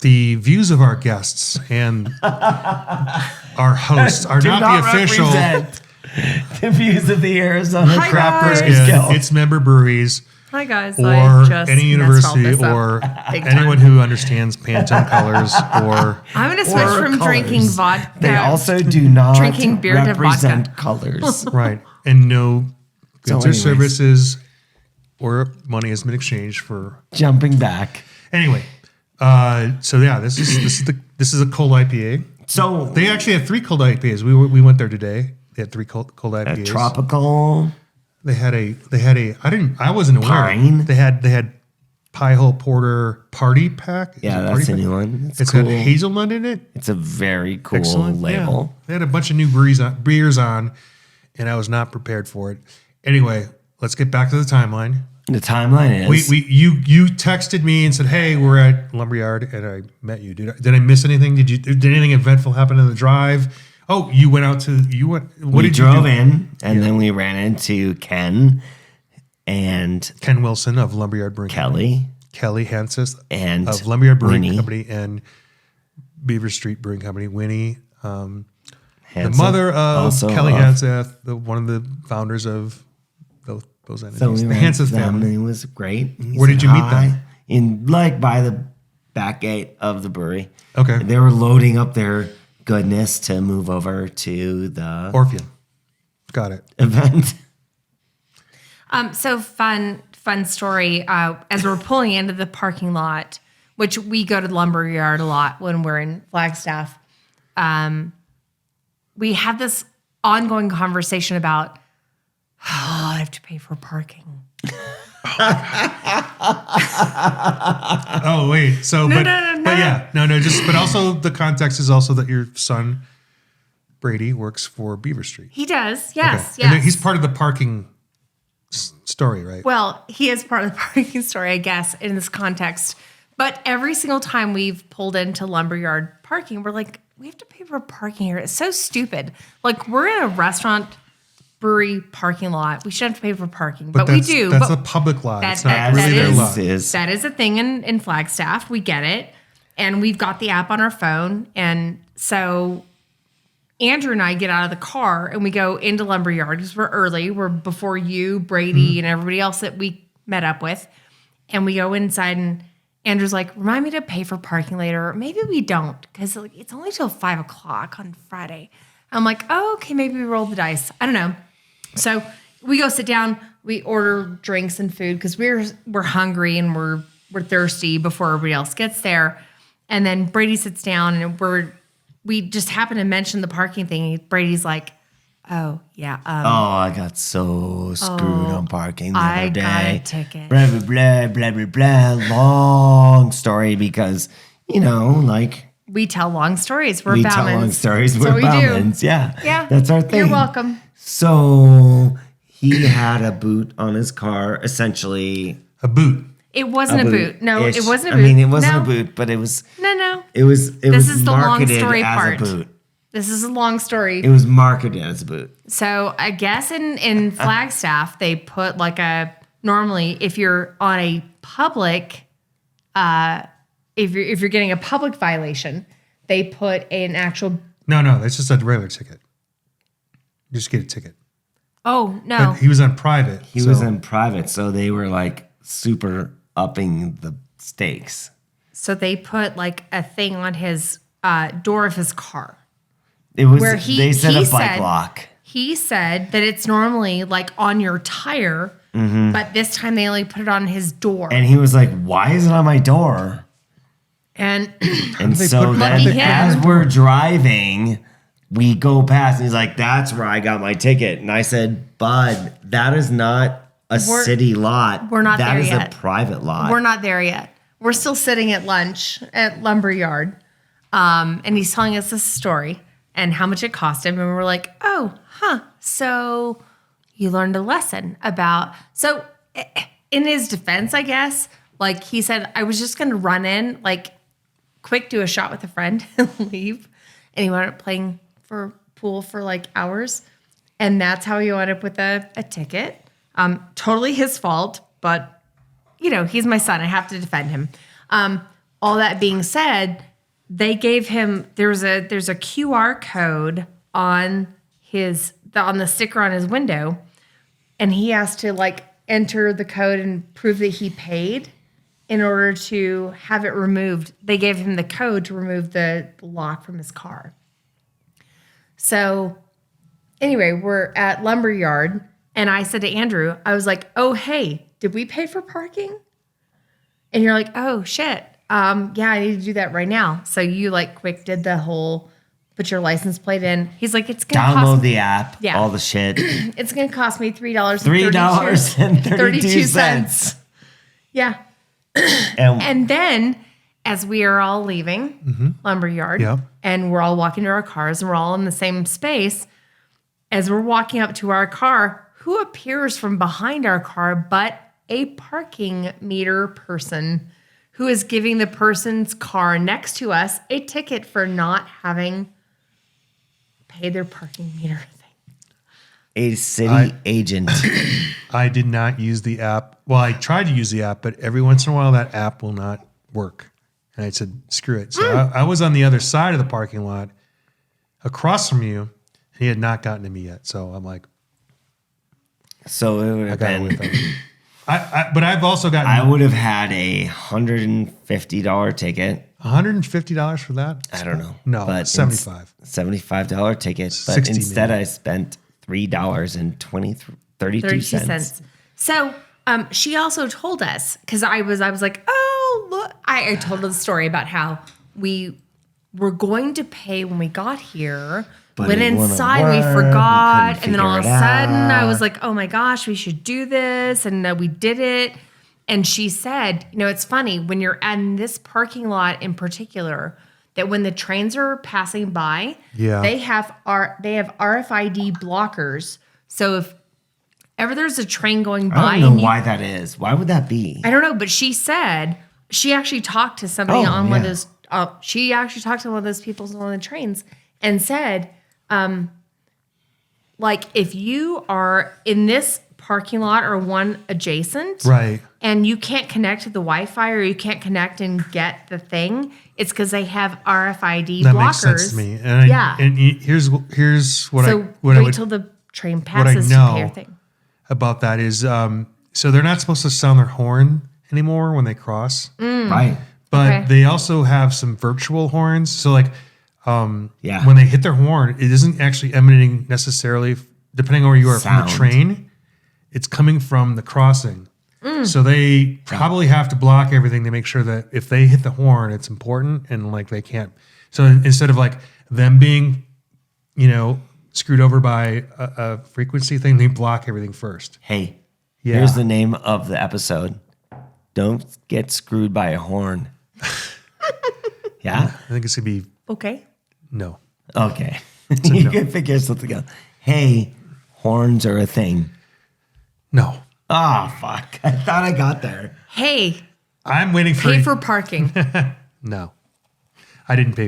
[SPEAKER 2] The views of our guests and our hosts are
[SPEAKER 1] Do
[SPEAKER 2] not the official.
[SPEAKER 1] represent the views of the Arizona
[SPEAKER 3] Hi,
[SPEAKER 1] Craft
[SPEAKER 3] guys.
[SPEAKER 1] Brewers
[SPEAKER 2] Yeah,
[SPEAKER 1] Guild.
[SPEAKER 2] its member breweries
[SPEAKER 3] Hi guys.
[SPEAKER 2] or
[SPEAKER 3] I just
[SPEAKER 2] any
[SPEAKER 3] messed all
[SPEAKER 2] university
[SPEAKER 3] this up
[SPEAKER 2] or
[SPEAKER 3] big time.
[SPEAKER 2] anyone who understands Pantone colors or
[SPEAKER 3] I'm gonna switch
[SPEAKER 1] or
[SPEAKER 3] from drinking
[SPEAKER 1] colors.
[SPEAKER 3] vodka.
[SPEAKER 1] They also do not
[SPEAKER 3] Drinking beer to
[SPEAKER 1] represent
[SPEAKER 3] vodka.
[SPEAKER 1] colors.
[SPEAKER 2] right, and no goods or
[SPEAKER 1] anyways.
[SPEAKER 2] services or money has been exchanged for.
[SPEAKER 1] Jumping back.
[SPEAKER 2] Anyway, so yeah, this is a cold IPA.
[SPEAKER 1] So
[SPEAKER 2] They actually had 3 cold IPAs. We went there today. They had 3 cold
[SPEAKER 1] a
[SPEAKER 2] IPAs.
[SPEAKER 1] tropical.
[SPEAKER 2] They had a I wasn't aware.
[SPEAKER 1] Pine?
[SPEAKER 2] They had Pie Hole Porter Party Pack. Is
[SPEAKER 1] Yeah,
[SPEAKER 2] it
[SPEAKER 1] that's
[SPEAKER 2] Party
[SPEAKER 1] a
[SPEAKER 2] Pack?
[SPEAKER 1] new one.
[SPEAKER 2] It's
[SPEAKER 1] cool.
[SPEAKER 2] got hazelnut in it.
[SPEAKER 1] It's a very cool
[SPEAKER 2] Excellent
[SPEAKER 1] label.
[SPEAKER 2] Yeah. They had a bunch of new beers on, and I was not prepared for it. Anyway, let's get back to the timeline.
[SPEAKER 1] The timeline is
[SPEAKER 2] You texted me and said, "Hey, we're at Lumberyard," and I met you. Did I miss anything? Did anything eventful happen in the drive? Oh, you went out to What
[SPEAKER 1] we
[SPEAKER 2] did
[SPEAKER 1] drove
[SPEAKER 2] you do?
[SPEAKER 1] in and then we ran into Ken and
[SPEAKER 2] Ken Wilson of Lumberyard Brewing Company.
[SPEAKER 1] Kelly
[SPEAKER 2] Kelly Hansis
[SPEAKER 1] and
[SPEAKER 2] of Lumberyard Brewing
[SPEAKER 1] Winnie
[SPEAKER 2] Company and Beaver Street Brewing Company. Winnie, the
[SPEAKER 1] Hansen,
[SPEAKER 2] mother of
[SPEAKER 1] also
[SPEAKER 2] Kelly
[SPEAKER 1] of-
[SPEAKER 2] Hanseth, one of the founders of those entities.
[SPEAKER 1] So we
[SPEAKER 2] the
[SPEAKER 1] went
[SPEAKER 2] Hanseth
[SPEAKER 1] to them
[SPEAKER 2] family.
[SPEAKER 1] and it was great. He
[SPEAKER 2] Where did
[SPEAKER 1] said
[SPEAKER 2] you meet
[SPEAKER 1] hi.
[SPEAKER 2] them?
[SPEAKER 1] In like by the back gate of the brewery.
[SPEAKER 2] Okay.
[SPEAKER 1] They were loading up their goodness to move over to the
[SPEAKER 2] Orpheum. Got it.
[SPEAKER 1] event.
[SPEAKER 3] So fun story. As we're pulling into the parking lot, which we go to the Lumberyard a lot when we're in Flagstaff, we had this ongoing conversation about, I have to pay for parking.
[SPEAKER 2] Oh wait. So
[SPEAKER 3] No.
[SPEAKER 2] but yeah, no. But also the context is also that your son Brady works for Beaver Street.
[SPEAKER 3] He does, yes,
[SPEAKER 2] Okay. And
[SPEAKER 3] yes.
[SPEAKER 2] he's part of the parking story, right?
[SPEAKER 3] Well, he is part of the parking story, I guess, in this context. But every single time we've pulled into Lumberyard parking, we're like, we have to pay for parking here. It's so stupid. Like, we're in a restaurant, brewery parking lot. We shouldn't have to pay for parking, but we
[SPEAKER 2] that's-
[SPEAKER 3] do.
[SPEAKER 2] That's
[SPEAKER 3] but
[SPEAKER 2] a public lot.
[SPEAKER 3] that-
[SPEAKER 2] It's not
[SPEAKER 3] that-
[SPEAKER 2] really
[SPEAKER 3] that
[SPEAKER 2] their
[SPEAKER 3] is-
[SPEAKER 2] lot.
[SPEAKER 3] that is a thing in Flagstaff. We get it. And we've got the app on our phone. And so Andrew and I get out of the car and we go into Lumberyard because we're early. We're before you, Brady, and everybody else that we met up with. And we go inside and Andrew's like, remind me to pay for parking later. Or maybe we don't because it's only till 5 o'clock on Friday. I'm like, oh, okay, maybe we roll the dice. I don't know. So we go sit down, we order drinks and food because we're hungry and we're thirsty before everybody else gets there. And then Brady sits down and we just happen to mention the parking thing. Brady's like, oh yeah,
[SPEAKER 1] Oh, I got so screwed on parking the
[SPEAKER 3] I
[SPEAKER 1] other day.
[SPEAKER 3] got a ticket.
[SPEAKER 1] Blah, blah, blah, blah, blah, blah. Long story because, like
[SPEAKER 3] we tell long stories. We're
[SPEAKER 1] we
[SPEAKER 3] Bowmans.
[SPEAKER 1] tell long stories.
[SPEAKER 3] That's
[SPEAKER 1] We're
[SPEAKER 3] what we do.
[SPEAKER 1] Bowmans. Yeah.
[SPEAKER 3] Yeah,
[SPEAKER 1] That's our thing.
[SPEAKER 3] You're welcome.
[SPEAKER 1] So he had a boot on his car, essentially.
[SPEAKER 2] A boot.
[SPEAKER 3] It wasn't a boot. No,
[SPEAKER 1] Ish.
[SPEAKER 3] it wasn't a
[SPEAKER 1] I
[SPEAKER 3] boot.
[SPEAKER 1] mean, it wasn't
[SPEAKER 3] No.
[SPEAKER 1] a boot, but it was.
[SPEAKER 3] No.
[SPEAKER 1] It was. It
[SPEAKER 3] This
[SPEAKER 1] was
[SPEAKER 3] is the long
[SPEAKER 1] marketed
[SPEAKER 3] story
[SPEAKER 1] as
[SPEAKER 3] part.
[SPEAKER 1] a boot.
[SPEAKER 3] This is a long story.
[SPEAKER 1] It was marketed as a boot.
[SPEAKER 3] So I guess in Flagstaff they put like normally if you're on a public if you're getting a public violation, they put an actual
[SPEAKER 2] No, that's just a regular ticket. You just get a ticket.
[SPEAKER 3] oh no.
[SPEAKER 2] But he was on private.
[SPEAKER 1] He was in private, so they were like super upping the stakes.
[SPEAKER 3] So they put like a thing on his door of his car.
[SPEAKER 1] It was.
[SPEAKER 3] Where he-
[SPEAKER 1] they said
[SPEAKER 3] he
[SPEAKER 1] a bike
[SPEAKER 3] said-
[SPEAKER 1] lock.
[SPEAKER 3] He said that it's normally like on your tire, but this time they only put it on his door.
[SPEAKER 1] And he was like, "Why is it on my door?"
[SPEAKER 3] And
[SPEAKER 1] And
[SPEAKER 2] they
[SPEAKER 1] so
[SPEAKER 2] put-
[SPEAKER 1] then,
[SPEAKER 3] Lucky him.
[SPEAKER 1] as we're driving, we go past, and he's like, "That's where I got my ticket." And I said, "Bud, that is not a
[SPEAKER 3] We're-
[SPEAKER 1] city lot.
[SPEAKER 3] we're not
[SPEAKER 1] That
[SPEAKER 3] there
[SPEAKER 1] is
[SPEAKER 3] yet.
[SPEAKER 1] a private lot."
[SPEAKER 3] we're not there yet. we're still sitting at lunch at Lumberyard, and he's telling us this story and how much it cost him, and we're like, oh, huh. So you learned a lesson about. So in his defense, I guess, like he said, I was just going to run in, like, quick, do a shot with a friend and leave, and he wound up playing for pool for like hours, and that's how he wound up with a ticket. Totally his fault, but you know, he's my son. I have to defend him. All that being said, they gave him there's a QR code on on the sticker on his window, and he has to like enter the code and prove that he paid in order to have it removed. They gave him the code to remove the lock from his car. So anyway, we're at Lumberyard, and I said to Andrew, I was like, oh, hey, did we pay for parking? And you're like, oh, shit. Yeah, I need to do that right now. So you like quick did the whole, put your license plate in. He's like, it's going to cost
[SPEAKER 1] Download
[SPEAKER 3] me.
[SPEAKER 1] the app,
[SPEAKER 3] Yeah.
[SPEAKER 1] all the shit.
[SPEAKER 3] It's going to cost me
[SPEAKER 1] $3.32.
[SPEAKER 3] Yeah.
[SPEAKER 1] And
[SPEAKER 3] And then as we are all leaving Lumberyard,
[SPEAKER 2] Yeah.
[SPEAKER 3] and we're all walking to our cars, and we're all in the same space, as we're walking up to our car, who appears from behind our car but a parking meter person who is giving the person's car next to us a ticket for not having paid their parking meter thing.
[SPEAKER 1] a city agent.
[SPEAKER 2] I did not use the app. Well, I tried to use the app, but every once in a while that app will not work. And I said, screw it. So I was on the other side of the parking lot across from you. He had not gotten to me yet. So I'm like,
[SPEAKER 1] So it would
[SPEAKER 2] I
[SPEAKER 1] have
[SPEAKER 2] got it with
[SPEAKER 1] been.
[SPEAKER 2] him. But I've also gotten
[SPEAKER 1] I would have had $150 ticket.
[SPEAKER 2] $150 for that.
[SPEAKER 1] I don't know.
[SPEAKER 2] No,
[SPEAKER 1] but
[SPEAKER 2] 75.
[SPEAKER 1] $75 ticket. But
[SPEAKER 2] 60
[SPEAKER 1] instead,
[SPEAKER 2] maybe.
[SPEAKER 1] I spent $3.32.
[SPEAKER 3] 32 cents. So she also told us, because I was like, oh, look. I told her the story about how we were going to pay when we got here.
[SPEAKER 1] But
[SPEAKER 3] Went
[SPEAKER 1] it wouldn't
[SPEAKER 3] inside, we
[SPEAKER 1] work, we
[SPEAKER 3] forgot.
[SPEAKER 1] couldn't
[SPEAKER 3] And then all of a
[SPEAKER 1] figure it
[SPEAKER 3] sudden, I
[SPEAKER 1] out.
[SPEAKER 3] was like, oh my gosh, we should do this. And we did it. And she said, you know, it's funny when you're in this parking lot in particular, that when the trains are passing by,
[SPEAKER 2] Yeah.
[SPEAKER 3] they have RFID blockers. So if ever there's a train going by,
[SPEAKER 1] I don't know
[SPEAKER 3] and you-
[SPEAKER 1] why that is. Why would that be?
[SPEAKER 3] I don't know, but she said she actually talked to somebody
[SPEAKER 1] Oh,
[SPEAKER 3] on one of
[SPEAKER 1] yeah.
[SPEAKER 3] those. She actually talked to one of those people on the trains and said, like, if you are in this parking lot or one adjacent,
[SPEAKER 2] Right.
[SPEAKER 3] and you can't connect to the Wi-Fi or you can't connect and get the thing, it's because they have RFID
[SPEAKER 2] That
[SPEAKER 3] blockers.
[SPEAKER 2] makes sense to me. And
[SPEAKER 3] Yeah.
[SPEAKER 2] here's what
[SPEAKER 3] So
[SPEAKER 2] I
[SPEAKER 3] wait
[SPEAKER 2] would
[SPEAKER 3] till the train
[SPEAKER 2] I
[SPEAKER 3] passes to
[SPEAKER 2] know
[SPEAKER 3] pay your thing.
[SPEAKER 2] about that is so they're not supposed to sound their horn anymore when they cross,
[SPEAKER 1] Right.
[SPEAKER 2] but
[SPEAKER 3] Okay.
[SPEAKER 2] they also have some virtual horns. So like
[SPEAKER 1] Yeah.
[SPEAKER 2] when they hit their horn, it isn't actually emanating necessarily, depending on where you are from
[SPEAKER 1] Sound.
[SPEAKER 2] the train. It's coming from the crossing. So they probably have to block everything to make sure that if they hit the horn, it's important and like they can't. So instead of like them being, you know, screwed over by a frequency thing, they block everything first.
[SPEAKER 1] Hey,
[SPEAKER 2] Yeah.
[SPEAKER 1] here's the name of the episode. Don't get screwed by a horn. Yeah?
[SPEAKER 2] I think it's gonna be
[SPEAKER 3] Okay.
[SPEAKER 2] no.
[SPEAKER 1] Okay. you
[SPEAKER 2] no.
[SPEAKER 1] can figure something out. Hey, horns are a thing.
[SPEAKER 2] No.
[SPEAKER 1] Oh, fuck. I thought I got there.
[SPEAKER 3] Hey,
[SPEAKER 2] I'm waiting for
[SPEAKER 3] pay for parking.
[SPEAKER 2] no. I didn't pay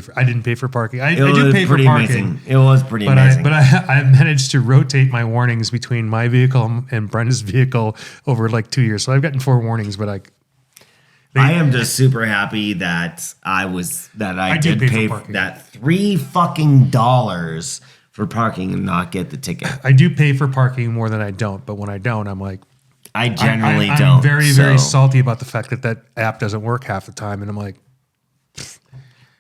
[SPEAKER 2] for parking. I
[SPEAKER 1] It
[SPEAKER 2] do
[SPEAKER 1] was
[SPEAKER 2] pay for
[SPEAKER 1] pretty
[SPEAKER 2] parking.
[SPEAKER 1] amazing. It was pretty
[SPEAKER 2] But
[SPEAKER 1] amazing.
[SPEAKER 2] I managed to rotate my warnings between my vehicle and Brenda's vehicle over like 2 years. So I've gotten 4 warnings, but
[SPEAKER 1] I am just super happy that I
[SPEAKER 2] did
[SPEAKER 1] did
[SPEAKER 2] pay
[SPEAKER 1] pay
[SPEAKER 2] for parking.
[SPEAKER 1] that $3 for parking and not get the ticket.
[SPEAKER 2] I do pay for parking more than I don't. But when I don't, I'm like,
[SPEAKER 1] I generally
[SPEAKER 2] I'm
[SPEAKER 1] don't.
[SPEAKER 2] very,
[SPEAKER 1] so-
[SPEAKER 2] very salty about the fact that that app doesn't work half the time. And I'm like,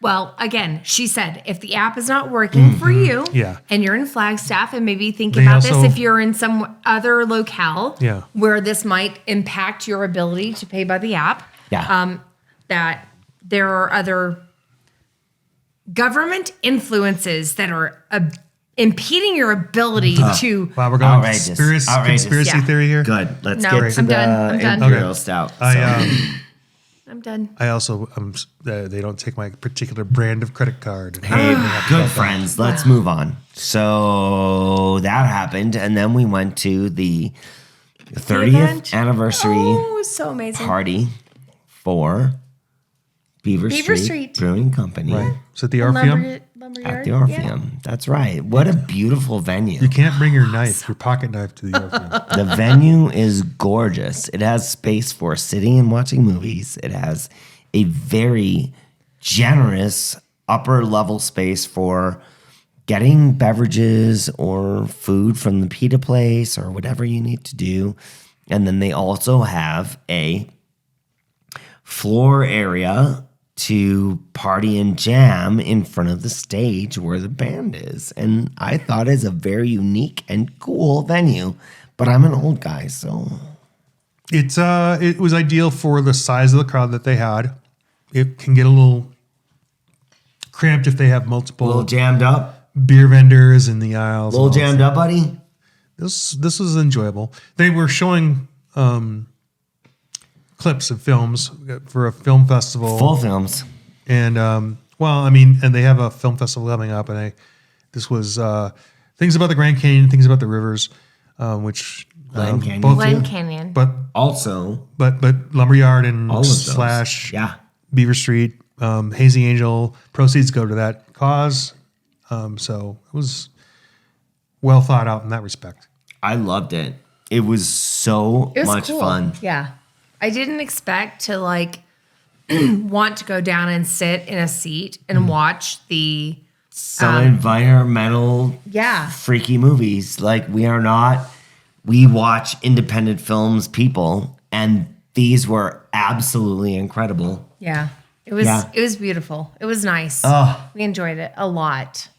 [SPEAKER 3] Well, again, she said if the app is not working for you,
[SPEAKER 2] Yeah.
[SPEAKER 3] and you're in Flagstaff, and maybe think
[SPEAKER 2] They
[SPEAKER 3] about
[SPEAKER 2] also-
[SPEAKER 3] this if you're in some other locale,
[SPEAKER 2] Yeah.
[SPEAKER 3] where this might impact your ability to pay by the app.
[SPEAKER 1] Yeah.
[SPEAKER 3] That there are other government influences that are impeding your ability to.
[SPEAKER 2] wow, we're going
[SPEAKER 1] Outrageous.
[SPEAKER 2] conspiracy
[SPEAKER 1] Outrageous.
[SPEAKER 2] theory
[SPEAKER 3] Yeah.
[SPEAKER 2] here.
[SPEAKER 1] Good. Let's
[SPEAKER 3] No,
[SPEAKER 1] get to
[SPEAKER 3] I'm
[SPEAKER 1] the
[SPEAKER 3] done. I'm done.
[SPEAKER 1] Imperial
[SPEAKER 2] Okay.
[SPEAKER 1] Stout.
[SPEAKER 2] I,
[SPEAKER 1] So,
[SPEAKER 3] I'm done.
[SPEAKER 2] I also they don't take my particular brand of credit card.
[SPEAKER 1] Hey, good friends. Let's move on. So that happened, and then we went to the 30th
[SPEAKER 3] event?
[SPEAKER 1] anniversary
[SPEAKER 3] Oh, so amazing.
[SPEAKER 1] party for Beaver Street,
[SPEAKER 3] Street.
[SPEAKER 1] Brewing Company
[SPEAKER 2] Right. So at the Orpheum,
[SPEAKER 3] Lumberyard.
[SPEAKER 1] at the Orpheum. That's right. What a beautiful venue.
[SPEAKER 2] you can't bring your knife, your pocket knife, to the Orpheum.
[SPEAKER 1] The venue is gorgeous. It has space for sitting and watching movies. It has a very generous upper level space for getting beverages or food from the pita place or whatever you need to do. And then they also have a floor area to party and jam in front of the stage where the band is. And I thought it's a very unique and cool venue, but I'm an old guy, so
[SPEAKER 2] It was ideal for the size of the crowd that they had. It can get a little cramped if they have
[SPEAKER 1] a
[SPEAKER 2] multiple
[SPEAKER 1] little jammed up.
[SPEAKER 2] beer vendors in the aisles.
[SPEAKER 1] A little
[SPEAKER 2] and all
[SPEAKER 1] jammed up, buddy.
[SPEAKER 2] This was enjoyable. They were showing clips of films for a film festival.
[SPEAKER 1] Full films.
[SPEAKER 2] And and they have a film festival coming up, and this was things about the Grand Canyon, things about the rivers, which
[SPEAKER 1] Grand Canyon.
[SPEAKER 2] both,
[SPEAKER 3] Glen Canyon.
[SPEAKER 2] but
[SPEAKER 1] Also,
[SPEAKER 2] Lumberyard and
[SPEAKER 1] all of those.
[SPEAKER 2] slash
[SPEAKER 1] Yeah.
[SPEAKER 2] Beaver Street, Hazy Angel proceeds go to that cause. So it was well thought out in that respect.
[SPEAKER 1] I loved it. It was so
[SPEAKER 3] It was
[SPEAKER 1] much
[SPEAKER 3] cool.
[SPEAKER 1] fun.
[SPEAKER 3] Yeah. I didn't expect to want to go down and sit in a seat and watch the
[SPEAKER 1] Some environmental freaky movies. Like we watch independent films people, and these were absolutely incredible.
[SPEAKER 3] It was beautiful. It was nice.
[SPEAKER 1] Oh.
[SPEAKER 3] We enjoyed it a lot.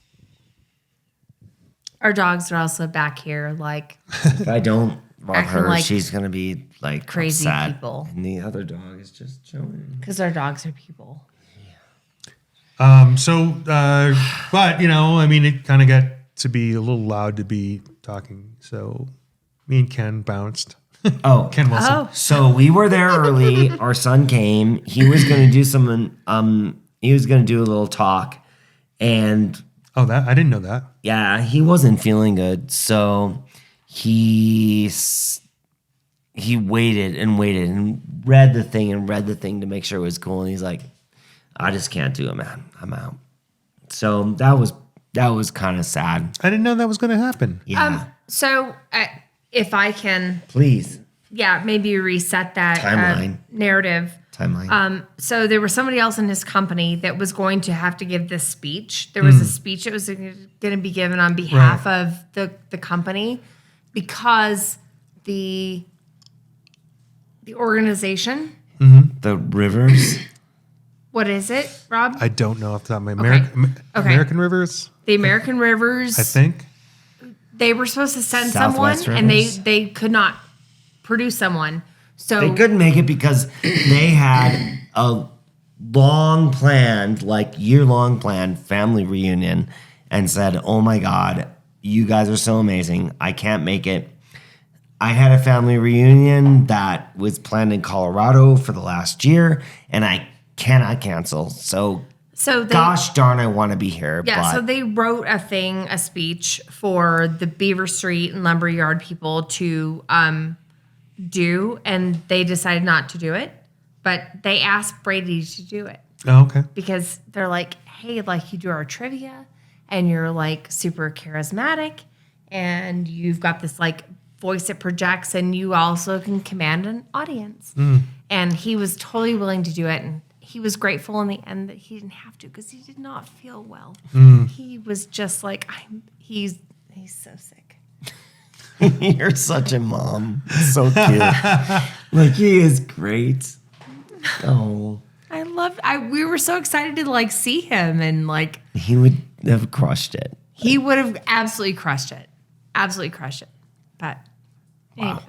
[SPEAKER 3] Our dogs are also back here
[SPEAKER 1] If I don't rub
[SPEAKER 3] Acting
[SPEAKER 1] her,
[SPEAKER 3] like
[SPEAKER 1] she's gonna be like
[SPEAKER 3] crazy
[SPEAKER 1] upset.
[SPEAKER 3] people.
[SPEAKER 1] And the other dog is just chilling.
[SPEAKER 3] because our dogs are people.
[SPEAKER 2] But it kind of got to be a little loud to be talking. So me and Ken bounced.
[SPEAKER 1] Oh,
[SPEAKER 2] Ken Wilson.
[SPEAKER 3] Oh,
[SPEAKER 1] so we were there early. Our son came. He was gonna do he was gonna do a little talk, and
[SPEAKER 2] Oh, that I didn't know that.
[SPEAKER 1] yeah, he wasn't feeling good. So he waited and waited and read the thing to make sure it was cool. And he's like, I just can't do it, man. I'm out. So that was kind of sad.
[SPEAKER 2] I didn't know that was going to happen.
[SPEAKER 1] Yeah.
[SPEAKER 3] So if I can,
[SPEAKER 1] Please.
[SPEAKER 3] maybe reset that
[SPEAKER 1] Timeline.
[SPEAKER 3] narrative.
[SPEAKER 1] Timeline.
[SPEAKER 3] So there was somebody else in his company that was going to have to give this speech. There was a speech that was going to be given on behalf of the company because the organization,
[SPEAKER 1] The Rivers.
[SPEAKER 3] what is it, Rob?
[SPEAKER 2] I don't know off the top of my
[SPEAKER 3] Okay.
[SPEAKER 2] American Rivers,
[SPEAKER 3] The American Rivers.
[SPEAKER 2] I think.
[SPEAKER 3] They were supposed to send someone,
[SPEAKER 1] Southwest
[SPEAKER 3] and
[SPEAKER 1] Rivers?
[SPEAKER 3] they could not produce someone. So
[SPEAKER 1] They couldn't make it because they had a year-long planned family reunion and said, oh my God, you guys are so amazing. I can't make it. I had a family reunion that was planned in Colorado for the last year, and I cannot cancel. So
[SPEAKER 3] they,
[SPEAKER 1] gosh darn, I want to be here.
[SPEAKER 3] yeah.
[SPEAKER 1] but
[SPEAKER 3] So they wrote a speech for the Beaver Street and Lumberyard people to do, and they decided not to do it. But they asked Brady to do it
[SPEAKER 2] Oh, okay.
[SPEAKER 3] because they're like, hey, you do our trivia, and you're super charismatic, and you've got this voice that projects, and you also can command an audience. And he was totally willing to do it, and he was grateful in the end that he didn't have to because he did not feel well. He was just he's so sick.
[SPEAKER 1] you're such a mom. So cute. He is great. Oh.
[SPEAKER 3] We were so excited to see him, and
[SPEAKER 1] He would have crushed it.
[SPEAKER 3] he would have absolutely crushed it. Absolutely crushed it. But anyway,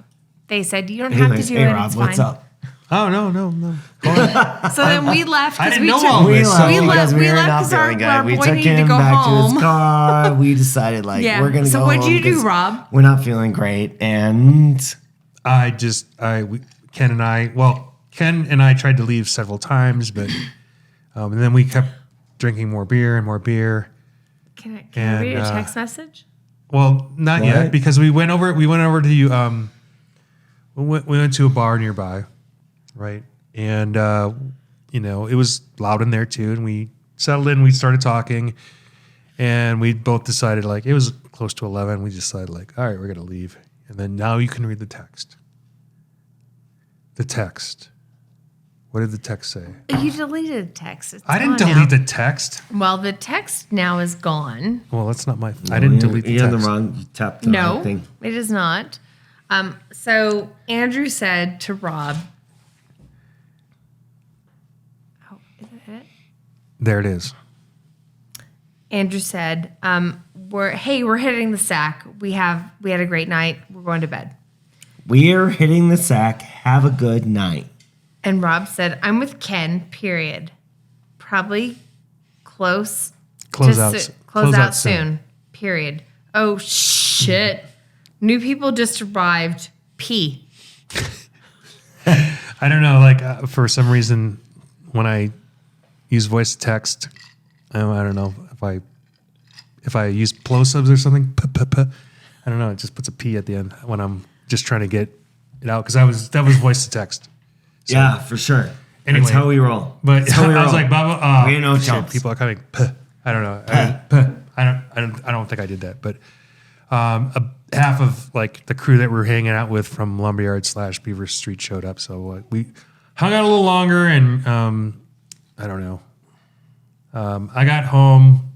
[SPEAKER 3] they said, you don't have to
[SPEAKER 1] Anyways,
[SPEAKER 3] do
[SPEAKER 1] hey
[SPEAKER 3] it.
[SPEAKER 1] Rob,
[SPEAKER 3] It's
[SPEAKER 1] what's
[SPEAKER 3] fine.
[SPEAKER 1] up?
[SPEAKER 2] Oh, no.
[SPEAKER 3] So then we left.
[SPEAKER 2] I
[SPEAKER 3] 'cause
[SPEAKER 2] didn't
[SPEAKER 3] we
[SPEAKER 2] know
[SPEAKER 3] took-
[SPEAKER 2] all this.
[SPEAKER 1] left
[SPEAKER 3] we
[SPEAKER 1] because
[SPEAKER 3] left
[SPEAKER 1] we were not
[SPEAKER 3] because our
[SPEAKER 1] feeling good. We
[SPEAKER 3] boy
[SPEAKER 1] took
[SPEAKER 3] needed to
[SPEAKER 1] him
[SPEAKER 3] go
[SPEAKER 1] back to
[SPEAKER 3] home.
[SPEAKER 1] his car. We decided
[SPEAKER 3] Yeah.
[SPEAKER 1] we're gonna
[SPEAKER 3] So
[SPEAKER 1] go
[SPEAKER 3] what'd
[SPEAKER 1] home
[SPEAKER 3] you do,
[SPEAKER 1] 'cause
[SPEAKER 3] Rob?
[SPEAKER 1] We're not feeling great, and
[SPEAKER 2] Ken and I, Ken and I tried to leave several times, but and then we kept drinking more beer and more beer.
[SPEAKER 3] Can I
[SPEAKER 2] And,
[SPEAKER 3] read a text message?
[SPEAKER 2] Well, not
[SPEAKER 1] What?
[SPEAKER 2] yet, because we went over to we went to a bar nearby, right? And it was loud in there too, and we settled in, we started talking, and we both decided, like, it was close to 11, we decided, like, all right, we're gonna leave. And then now you can read the text. The text. What did the text say?
[SPEAKER 3] You deleted the text. It's
[SPEAKER 2] I didn't
[SPEAKER 3] gone
[SPEAKER 2] delete
[SPEAKER 3] now.
[SPEAKER 2] the text.
[SPEAKER 3] Well, the text now is gone.
[SPEAKER 2] Well, that's not my. I didn't delete the
[SPEAKER 1] You're in
[SPEAKER 2] text.
[SPEAKER 1] the wrong. You tapped the
[SPEAKER 3] No,
[SPEAKER 1] wrong thing.
[SPEAKER 3] it is not. So Andrew said to Rob, "Oh, is that it?"
[SPEAKER 2] There it is.
[SPEAKER 3] Andrew said, we're hitting the sack. We had a great night. We're going to bed."
[SPEAKER 1] We're hitting the sack. Have a good night.
[SPEAKER 3] And Rob said, "I'm with Ken, period. Probably close
[SPEAKER 2] Close
[SPEAKER 3] to
[SPEAKER 2] out.
[SPEAKER 3] close out soon, period. Oh, shit. New people just arrived. P."
[SPEAKER 2] I don't know. Like for some reason, when I use voice to text, I don't know if I use plosives or something. I don't know. It just puts a P at the end when I'm just trying to get it out because that was voice to text. So,
[SPEAKER 1] Yeah, for sure.
[SPEAKER 2] Anyway.
[SPEAKER 1] That's how we roll.
[SPEAKER 2] But
[SPEAKER 1] That's how we
[SPEAKER 2] I was
[SPEAKER 1] roll.
[SPEAKER 2] like, Baba,
[SPEAKER 1] We ain't no
[SPEAKER 2] shit,
[SPEAKER 1] chumps.
[SPEAKER 2] people are coming. I don't know. I don't think I did that. But half of like the crew that we're hanging out with from Lumberyard / Beaver Street showed up. So we hung out a little longer, and I don't know. I got home.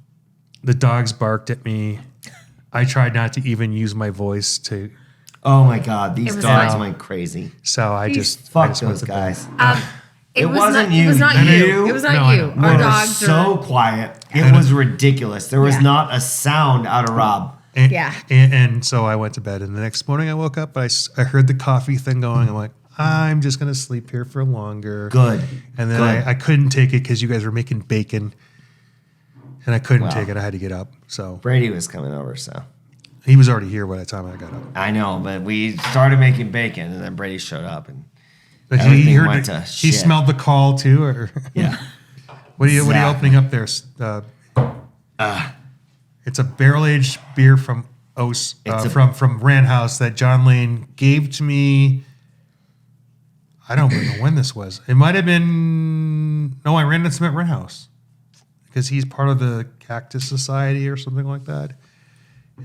[SPEAKER 2] The dogs barked at me. I tried not to even use my voice to.
[SPEAKER 1] Oh my God, these
[SPEAKER 3] was
[SPEAKER 1] dogs
[SPEAKER 3] fine.
[SPEAKER 1] went crazy.
[SPEAKER 2] So I just
[SPEAKER 1] Fuck
[SPEAKER 2] went
[SPEAKER 1] those
[SPEAKER 2] to bed.
[SPEAKER 1] guys.
[SPEAKER 3] It
[SPEAKER 1] wasn't
[SPEAKER 3] not,
[SPEAKER 1] you.
[SPEAKER 3] It was not
[SPEAKER 1] You?
[SPEAKER 3] you. It was not
[SPEAKER 2] No, I
[SPEAKER 3] you.
[SPEAKER 2] know.
[SPEAKER 3] Our
[SPEAKER 1] They were
[SPEAKER 3] dogs
[SPEAKER 1] so
[SPEAKER 3] are.
[SPEAKER 1] quiet. It was ridiculous. There was
[SPEAKER 3] Yeah.
[SPEAKER 1] not a sound out of Rob.
[SPEAKER 2] And,
[SPEAKER 3] Yeah.
[SPEAKER 2] And so I went to bed, and the next morning I woke up. I heard the coffee thing going. I'm like, I'm just gonna sleep here for longer.
[SPEAKER 1] Good.
[SPEAKER 2] And then
[SPEAKER 1] Good.
[SPEAKER 2] I couldn't take it because you guys were making bacon, and I couldn't
[SPEAKER 1] Wow.
[SPEAKER 2] take it. I had to get up. So
[SPEAKER 1] Brady was coming over, so
[SPEAKER 2] he was already here by the time I got up.
[SPEAKER 1] I know. But we started making bacon, and then Brady showed up, and
[SPEAKER 2] But
[SPEAKER 1] Everything
[SPEAKER 2] he heard
[SPEAKER 1] went
[SPEAKER 2] the-
[SPEAKER 1] to
[SPEAKER 2] he
[SPEAKER 1] shit.
[SPEAKER 2] smelled the call too, or
[SPEAKER 1] yeah.
[SPEAKER 2] what are you
[SPEAKER 1] Exactly.
[SPEAKER 2] opening up there? It's a barrel aged beer from
[SPEAKER 1] It's a-
[SPEAKER 2] from Rand House that John Lane gave to me. I don't even know when this was. It might have been I ran into him at Rand House because he's part of the Cactus Society or something like that.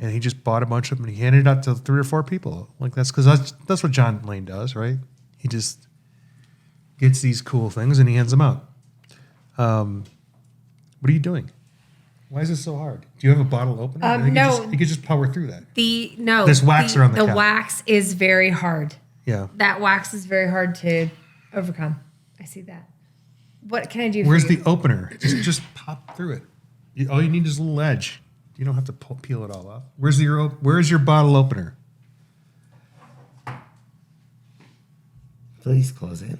[SPEAKER 2] And he just bought a bunch of them and he handed it out to 3 or 4 people. Like that's because that's what John Lane does, right? He just gets these cool things and he hands them out. What are you doing? Why is this so hard? Do you have a bottle opener? I think
[SPEAKER 3] no.
[SPEAKER 2] you could just power through that.
[SPEAKER 3] There's
[SPEAKER 2] wax around the cap.
[SPEAKER 3] wax is very hard.
[SPEAKER 2] Yeah.
[SPEAKER 3] That wax is very hard to overcome. I see that. What can I do
[SPEAKER 2] Where's
[SPEAKER 3] for you?
[SPEAKER 2] the opener? Just pop through it. All you need is a little edge. You don't have to peel it all off. Where's your bottle opener?
[SPEAKER 1] Please close it.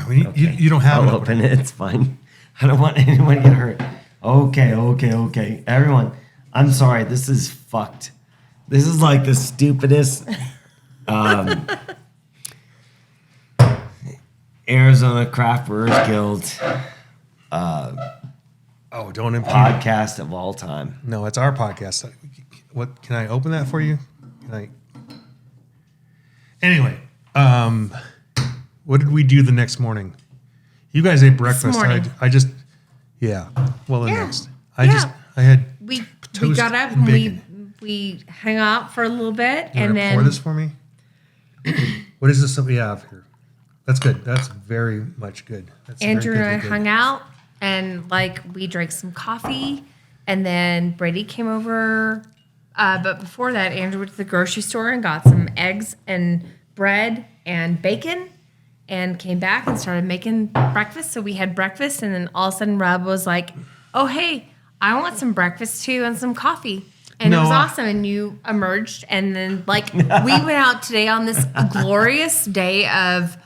[SPEAKER 2] You don't have
[SPEAKER 1] I'll
[SPEAKER 2] an
[SPEAKER 1] open
[SPEAKER 2] opener.
[SPEAKER 1] it. It's fine. I don't want anyone to get hurt. Okay. Everyone, I'm sorry. This is fucked. This is like the stupidest Arizona Craft Brewers Guild
[SPEAKER 2] Oh, don't impede.
[SPEAKER 1] podcast of all time.
[SPEAKER 2] No, it's our podcast. What can I open that for you? Can I? Anyway, what did we do the next morning? You guys ate breakfast.
[SPEAKER 3] morning.
[SPEAKER 2] I just, yeah. Well, the
[SPEAKER 3] Yeah.
[SPEAKER 2] next.
[SPEAKER 3] Yeah.
[SPEAKER 2] I had.
[SPEAKER 3] We
[SPEAKER 2] Toast
[SPEAKER 3] got up
[SPEAKER 2] and
[SPEAKER 3] and
[SPEAKER 2] bacon.
[SPEAKER 3] we hung out for a little bit
[SPEAKER 2] You
[SPEAKER 3] and
[SPEAKER 2] wanna
[SPEAKER 3] then
[SPEAKER 2] pour this for me. What is this that we have here? That's good. That's very much good. That's
[SPEAKER 3] Andrew and I
[SPEAKER 2] very good.
[SPEAKER 3] hung out and like we drank some coffee and then Brady came over. But before that, Andrew went to the grocery store and got some eggs and bread and bacon and came back and started making breakfast. So we had breakfast and then all of a sudden Rob was like, "Oh, hey, I want some breakfast too and some coffee." And it
[SPEAKER 2] No,
[SPEAKER 3] was
[SPEAKER 2] I-
[SPEAKER 3] awesome. And you emerged and then like we went out today on this glorious day of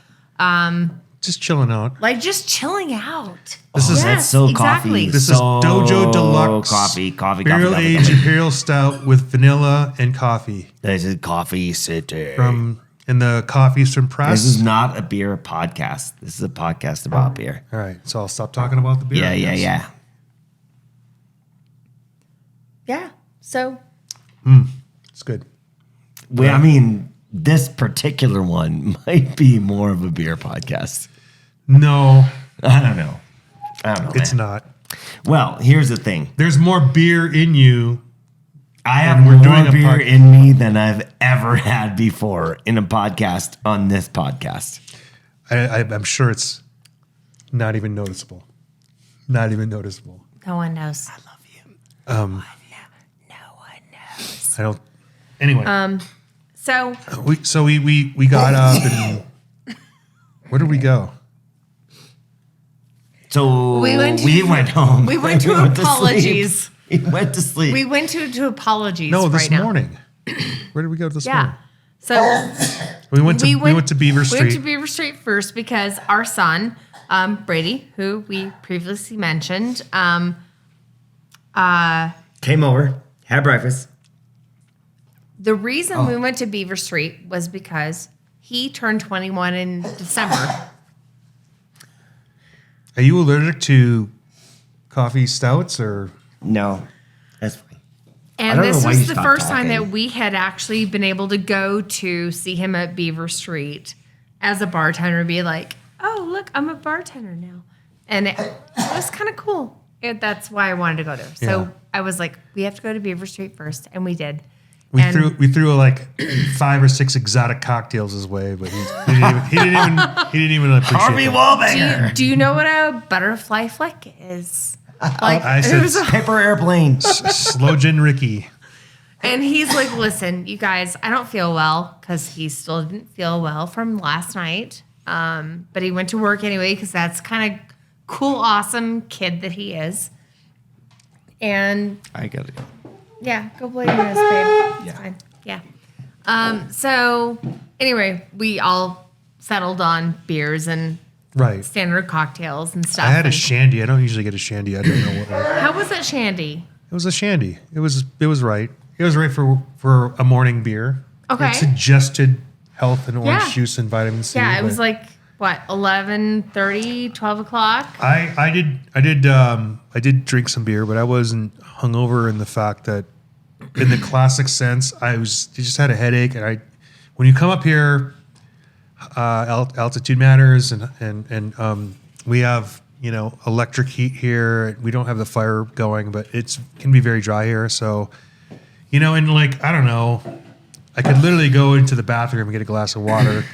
[SPEAKER 2] Just chilling out.
[SPEAKER 3] like just chilling out.
[SPEAKER 2] This is-
[SPEAKER 1] That's so
[SPEAKER 3] exactly.
[SPEAKER 1] coffee.
[SPEAKER 2] This
[SPEAKER 1] So
[SPEAKER 2] is Dojo Deluxe
[SPEAKER 1] coffee.
[SPEAKER 2] Barrel aged imperial stout with vanilla and coffee
[SPEAKER 1] This is Coffee City.
[SPEAKER 2] from And the coffee's from Press.
[SPEAKER 1] This is not a beer podcast. This is a podcast about beer.
[SPEAKER 2] All right, so I'll stop talking about the beer.
[SPEAKER 1] Yeah,
[SPEAKER 2] I
[SPEAKER 1] yeah,
[SPEAKER 2] guess.
[SPEAKER 1] yeah.
[SPEAKER 3] Yeah. So
[SPEAKER 2] It's good.
[SPEAKER 1] Well, I mean, this particular one might be more of a beer podcast.
[SPEAKER 2] No,
[SPEAKER 1] I don't know.
[SPEAKER 2] it's
[SPEAKER 1] man.
[SPEAKER 2] not.
[SPEAKER 1] Well, here's the thing.
[SPEAKER 2] There's more beer in you.
[SPEAKER 1] I have
[SPEAKER 2] And we're
[SPEAKER 1] more
[SPEAKER 2] doing a
[SPEAKER 1] beer
[SPEAKER 2] pod-
[SPEAKER 1] in me than I've ever had before in a podcast on this podcast.
[SPEAKER 2] I'm sure it's not even noticeable. Not even noticeable.
[SPEAKER 3] no one knows.
[SPEAKER 1] I love you.
[SPEAKER 3] No one knows.
[SPEAKER 2] I don't. Anyway,
[SPEAKER 3] So
[SPEAKER 2] we got up and where did we go?
[SPEAKER 1] So
[SPEAKER 3] We went to-
[SPEAKER 1] went home.
[SPEAKER 3] we went to
[SPEAKER 1] sleep.
[SPEAKER 3] apologies.
[SPEAKER 1] We went to sleep.
[SPEAKER 3] we went to apologies.
[SPEAKER 2] No, this
[SPEAKER 3] right now.
[SPEAKER 2] morning. Where did we go this morning?
[SPEAKER 3] Yeah. So
[SPEAKER 2] We went to Beaver
[SPEAKER 3] We
[SPEAKER 2] Street.
[SPEAKER 3] went to Beaver Street first because our son, Brady, who we previously mentioned,
[SPEAKER 1] Came over, had breakfast.
[SPEAKER 3] the reason we went to Beaver Street was because he turned 21 in December.
[SPEAKER 2] Are you allergic to coffee stouts or?
[SPEAKER 1] No, that's fine. I
[SPEAKER 3] And
[SPEAKER 1] don't know
[SPEAKER 3] this
[SPEAKER 1] why
[SPEAKER 3] was
[SPEAKER 1] you
[SPEAKER 3] the
[SPEAKER 1] stopped
[SPEAKER 3] first time
[SPEAKER 1] talking.
[SPEAKER 3] that we had actually been able to go to see him at Beaver Street as a bartender and be like, oh, look, I'm a bartender now. And it was kind of cool. That's why I wanted to go there. So
[SPEAKER 2] Yeah.
[SPEAKER 3] I was like, we have to go to Beaver Street first. And we did.
[SPEAKER 2] We
[SPEAKER 3] And-
[SPEAKER 2] threw like 5 or 6 exotic cocktails his way, but he didn't even appreciate
[SPEAKER 1] Harvey
[SPEAKER 2] them.
[SPEAKER 1] Wallbanger.
[SPEAKER 3] Do you know what a butterfly flick is? Like,
[SPEAKER 2] I
[SPEAKER 3] it
[SPEAKER 2] said
[SPEAKER 3] was a-
[SPEAKER 1] Paper airplane.
[SPEAKER 2] Slow Gin Ricky.
[SPEAKER 3] and he's like, listen, you guys, I don't feel well because he still didn't feel well from last night. But he went to work anyway because that's kind of cool, awesome kid that he is. And
[SPEAKER 1] I gotta go.
[SPEAKER 3] yeah, go play your nose, babe. It's fine. Yeah. So anyway, we all settled on beers and
[SPEAKER 2] Right.
[SPEAKER 3] standard cocktails and stuff.
[SPEAKER 2] I had a
[SPEAKER 3] and-
[SPEAKER 2] shandy. I don't usually get a shandy. I don't know what.
[SPEAKER 3] How was it, Shandy?
[SPEAKER 2] It was a shandy. It was right. It was right for a morning beer.
[SPEAKER 3] Okay.
[SPEAKER 2] It suggested health and orange
[SPEAKER 3] Yeah.
[SPEAKER 2] juice and vitamin C.
[SPEAKER 3] Yeah, it
[SPEAKER 2] but
[SPEAKER 3] was like what, 11:30, 12 o'clock?
[SPEAKER 2] I did drink some beer, but I wasn't hungover in the fact that in the classic sense, I just had a headache, and when you come up here, altitude matters, and we have electric heat here. We don't have the fire going, but can be very dry here. So, and like I don't know, I could literally go into the bathroom and get a glass of water,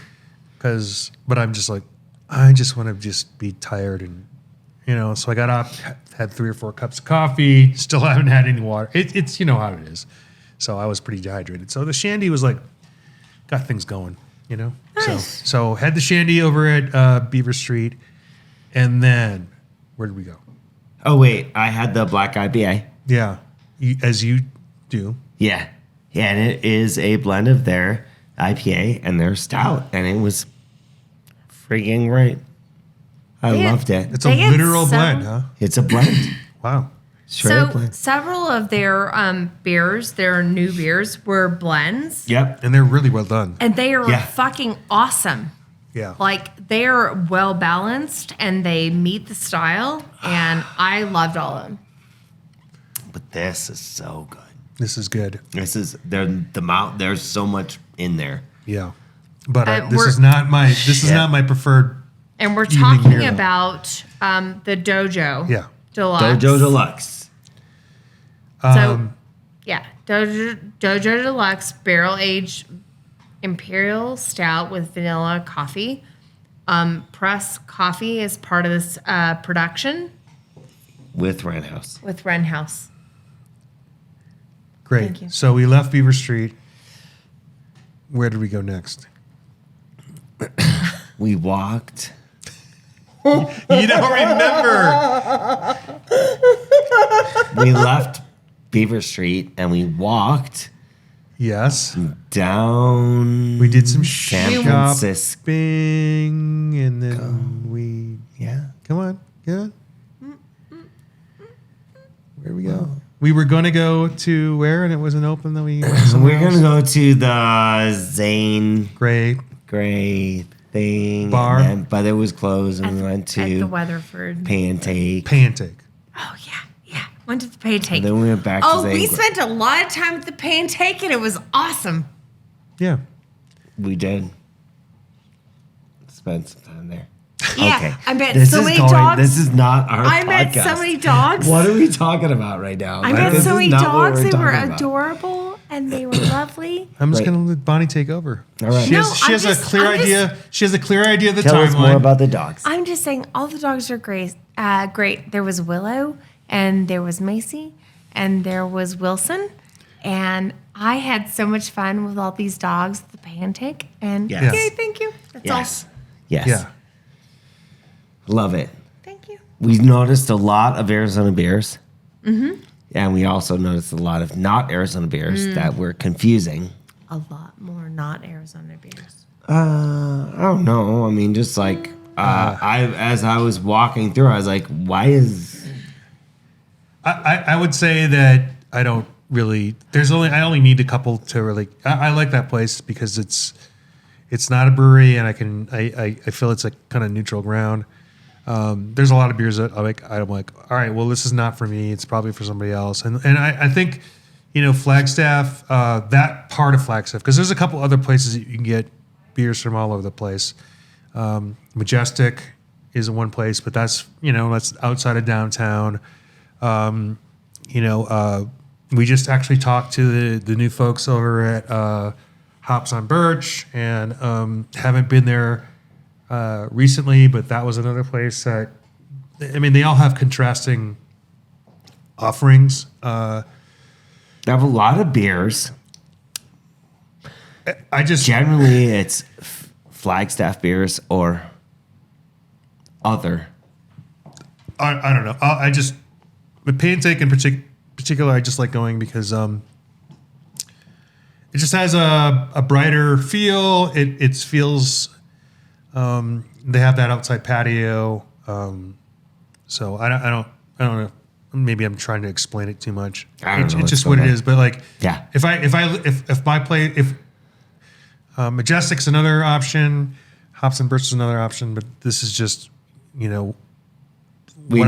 [SPEAKER 2] but I'm just like I just want to just be tired and. So I got up, had 3 or 4 cups of coffee, still haven't had any water. It's how it is. So I was pretty dehydrated. So the shandy was like, got things going,
[SPEAKER 3] Nice.
[SPEAKER 2] So had the shandy over at Beaver Street. And then, where did we go?
[SPEAKER 1] Oh wait, I had the black IPA.
[SPEAKER 2] Yeah, as you do.
[SPEAKER 1] Yeah, and it is a blend of their IPA and their stout, and it was freaking great. I
[SPEAKER 3] They had-
[SPEAKER 1] loved it.
[SPEAKER 2] It's
[SPEAKER 3] They
[SPEAKER 2] a
[SPEAKER 3] had
[SPEAKER 2] literal blend,
[SPEAKER 3] several-
[SPEAKER 2] huh?
[SPEAKER 1] It's a blend.
[SPEAKER 2] Wow.
[SPEAKER 1] Straight up
[SPEAKER 3] So
[SPEAKER 1] blend.
[SPEAKER 3] several of their beers, their new beers, were blends,
[SPEAKER 1] Yep.
[SPEAKER 2] And they're really well done.
[SPEAKER 3] and they are
[SPEAKER 1] Yeah.
[SPEAKER 3] fucking awesome.
[SPEAKER 2] Yeah.
[SPEAKER 3] Like they are well balanced and they meet the style, and I loved all of them.
[SPEAKER 1] But this is so good.
[SPEAKER 2] This is good.
[SPEAKER 1] This is there's so much in there.
[SPEAKER 2] Yeah. But this
[SPEAKER 3] we're-
[SPEAKER 2] is not my preferred.
[SPEAKER 3] And we're
[SPEAKER 2] Evening
[SPEAKER 3] talking
[SPEAKER 2] beer, though.
[SPEAKER 3] about the Dojo.
[SPEAKER 2] Yeah.
[SPEAKER 3] Deluxe.
[SPEAKER 1] Dojo Deluxe.
[SPEAKER 3] So, yeah, Dojo Deluxe barrel aged imperial stout with vanilla coffee. Press Coffee is part of this production
[SPEAKER 1] With Rent House.
[SPEAKER 3] with Wren House.
[SPEAKER 2] Great.
[SPEAKER 3] Thank you.
[SPEAKER 2] So we left Beaver Street. Where did we go next?
[SPEAKER 1] We walked.
[SPEAKER 2] You don't remember.
[SPEAKER 1] We left Beaver Street and we walked
[SPEAKER 2] Yes.
[SPEAKER 1] down.
[SPEAKER 2] We did some
[SPEAKER 1] San
[SPEAKER 2] shopping,
[SPEAKER 1] Francisco.
[SPEAKER 2] and then we.
[SPEAKER 1] Yeah.
[SPEAKER 2] Come on. Where we go? We were going to go to where, and it wasn't open. Then we went
[SPEAKER 1] So
[SPEAKER 2] somewhere
[SPEAKER 1] we're gonna
[SPEAKER 2] else.
[SPEAKER 1] go to the Zane
[SPEAKER 2] Great.
[SPEAKER 1] Gray thing,
[SPEAKER 2] Bar.
[SPEAKER 1] and then, but it was closed, and we went
[SPEAKER 3] at the
[SPEAKER 1] to
[SPEAKER 3] Weatherford.
[SPEAKER 1] Pancake.
[SPEAKER 2] Pancake.
[SPEAKER 3] Oh yeah. Went to the Pancake.
[SPEAKER 1] Then we went back to
[SPEAKER 3] Oh,
[SPEAKER 1] Zane
[SPEAKER 3] we
[SPEAKER 1] Gray.
[SPEAKER 3] spent a lot of time at the Pancake, and it was awesome.
[SPEAKER 2] Yeah.
[SPEAKER 1] We did spend some time there.
[SPEAKER 3] Yeah,
[SPEAKER 1] Okay.
[SPEAKER 3] I met
[SPEAKER 1] This
[SPEAKER 3] so
[SPEAKER 1] is
[SPEAKER 3] many
[SPEAKER 1] going-
[SPEAKER 3] dogs.
[SPEAKER 1] This is not our
[SPEAKER 3] I met so
[SPEAKER 1] podcast.
[SPEAKER 3] many dogs.
[SPEAKER 1] What are we talking about right now?
[SPEAKER 3] I
[SPEAKER 1] Like,
[SPEAKER 3] met
[SPEAKER 1] this
[SPEAKER 3] so
[SPEAKER 1] is
[SPEAKER 3] many
[SPEAKER 1] not what
[SPEAKER 3] dogs. They were
[SPEAKER 1] talking about.
[SPEAKER 3] adorable and they were lovely.
[SPEAKER 2] I'm just
[SPEAKER 1] Right.
[SPEAKER 2] going to let Bonnie take over.
[SPEAKER 1] All right.
[SPEAKER 2] She has,
[SPEAKER 3] No,
[SPEAKER 2] she has
[SPEAKER 3] I'm
[SPEAKER 2] a
[SPEAKER 3] just-
[SPEAKER 2] clear
[SPEAKER 3] I'm just-
[SPEAKER 2] idea. She has a clear idea of the
[SPEAKER 1] Tell
[SPEAKER 2] timeline.
[SPEAKER 1] us more about the dogs.
[SPEAKER 3] I'm just saying, all the dogs are great. Great. There was Willow, and there was Macy, and there was Wilson, and I had so much fun with all these dogs at the Pancake. And
[SPEAKER 1] Yes.
[SPEAKER 3] okay, thank you. That's
[SPEAKER 1] Yes.
[SPEAKER 3] all.
[SPEAKER 1] Yes.
[SPEAKER 2] Yeah.
[SPEAKER 1] Love it.
[SPEAKER 3] Thank you.
[SPEAKER 1] We noticed a lot of Arizona beers. Mm-hmm. And we also noticed a lot of not Arizona beers that were confusing.
[SPEAKER 3] A lot more not Arizona beers.
[SPEAKER 1] I don't know. I mean, just like as I was walking through, I was like, why is
[SPEAKER 2] I would say that I don't really. I only need a couple to really. I like that place because it's not a brewery, and I feel it's a kind of neutral ground. There's a lot of beers that I'm like, all right, well, this is not for me. It's probably for somebody else. And I think, Flagstaff, that part of Flagstaff, because there's a couple other places that you can get beers from all over the place. Majestic is one place, but that's outside of downtown. We just actually talked to the new folks over at Hops on Birch, and haven't been there recently, but that was another place that, they all have contrasting offerings.
[SPEAKER 1] I have a lot of beers.
[SPEAKER 2] I just,
[SPEAKER 1] Generally, it's Flagstaff beers or other.
[SPEAKER 2] I don't know. The Pancake in particular, I just like going because it just has a brighter feel. It feels, they have that outside patio. So I don't know. Maybe I'm trying to explain it too much.
[SPEAKER 1] I don't know
[SPEAKER 2] It's
[SPEAKER 1] what's
[SPEAKER 2] just what it
[SPEAKER 1] going on.
[SPEAKER 2] is. But like,
[SPEAKER 1] Yeah.
[SPEAKER 2] if Majestic's another option, Hops and Birch is another option, but this is just,
[SPEAKER 1] We
[SPEAKER 2] what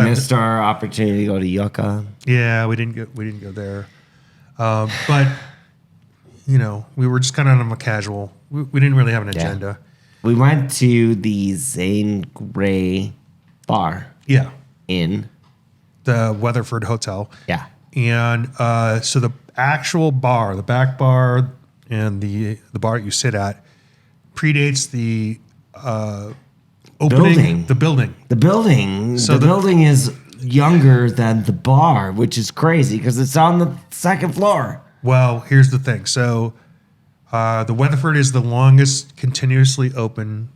[SPEAKER 2] I've-
[SPEAKER 1] missed our opportunity to go to Yucca.
[SPEAKER 2] yeah, we didn't go there. But we were just kind of on a casual. We didn't really have an agenda.
[SPEAKER 1] We went to the Zane Gray bar
[SPEAKER 2] Yeah,
[SPEAKER 1] in.
[SPEAKER 2] the Weatherford Hotel.
[SPEAKER 1] Yeah.
[SPEAKER 2] And so the actual bar, the back bar, and the bar that you sit at predates the opening.
[SPEAKER 1] Building.
[SPEAKER 2] The building.
[SPEAKER 1] The building.
[SPEAKER 2] So
[SPEAKER 1] the
[SPEAKER 2] the-
[SPEAKER 1] building is younger than the bar, which is crazy because it's on the second floor.
[SPEAKER 2] Well, here's the thing. So the Weatherford is the longest continuously open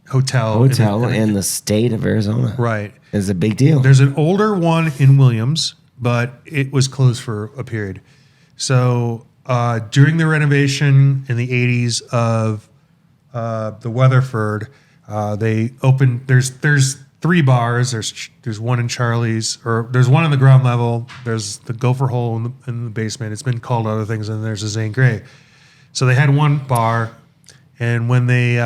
[SPEAKER 2] hotel.
[SPEAKER 1] In the state of Arizona.
[SPEAKER 2] Right.
[SPEAKER 1] It's a big deal.
[SPEAKER 2] There's an older one in Williams, but it was closed for a period. So during the renovation in the 80s of the Weatherford, they opened. There's three bars. There's one in Charlie's, or there's one on the ground level. There's the Gopher Hole in the basement. It's been called other things, and there's a Zane Gray. So they had one bar, and when they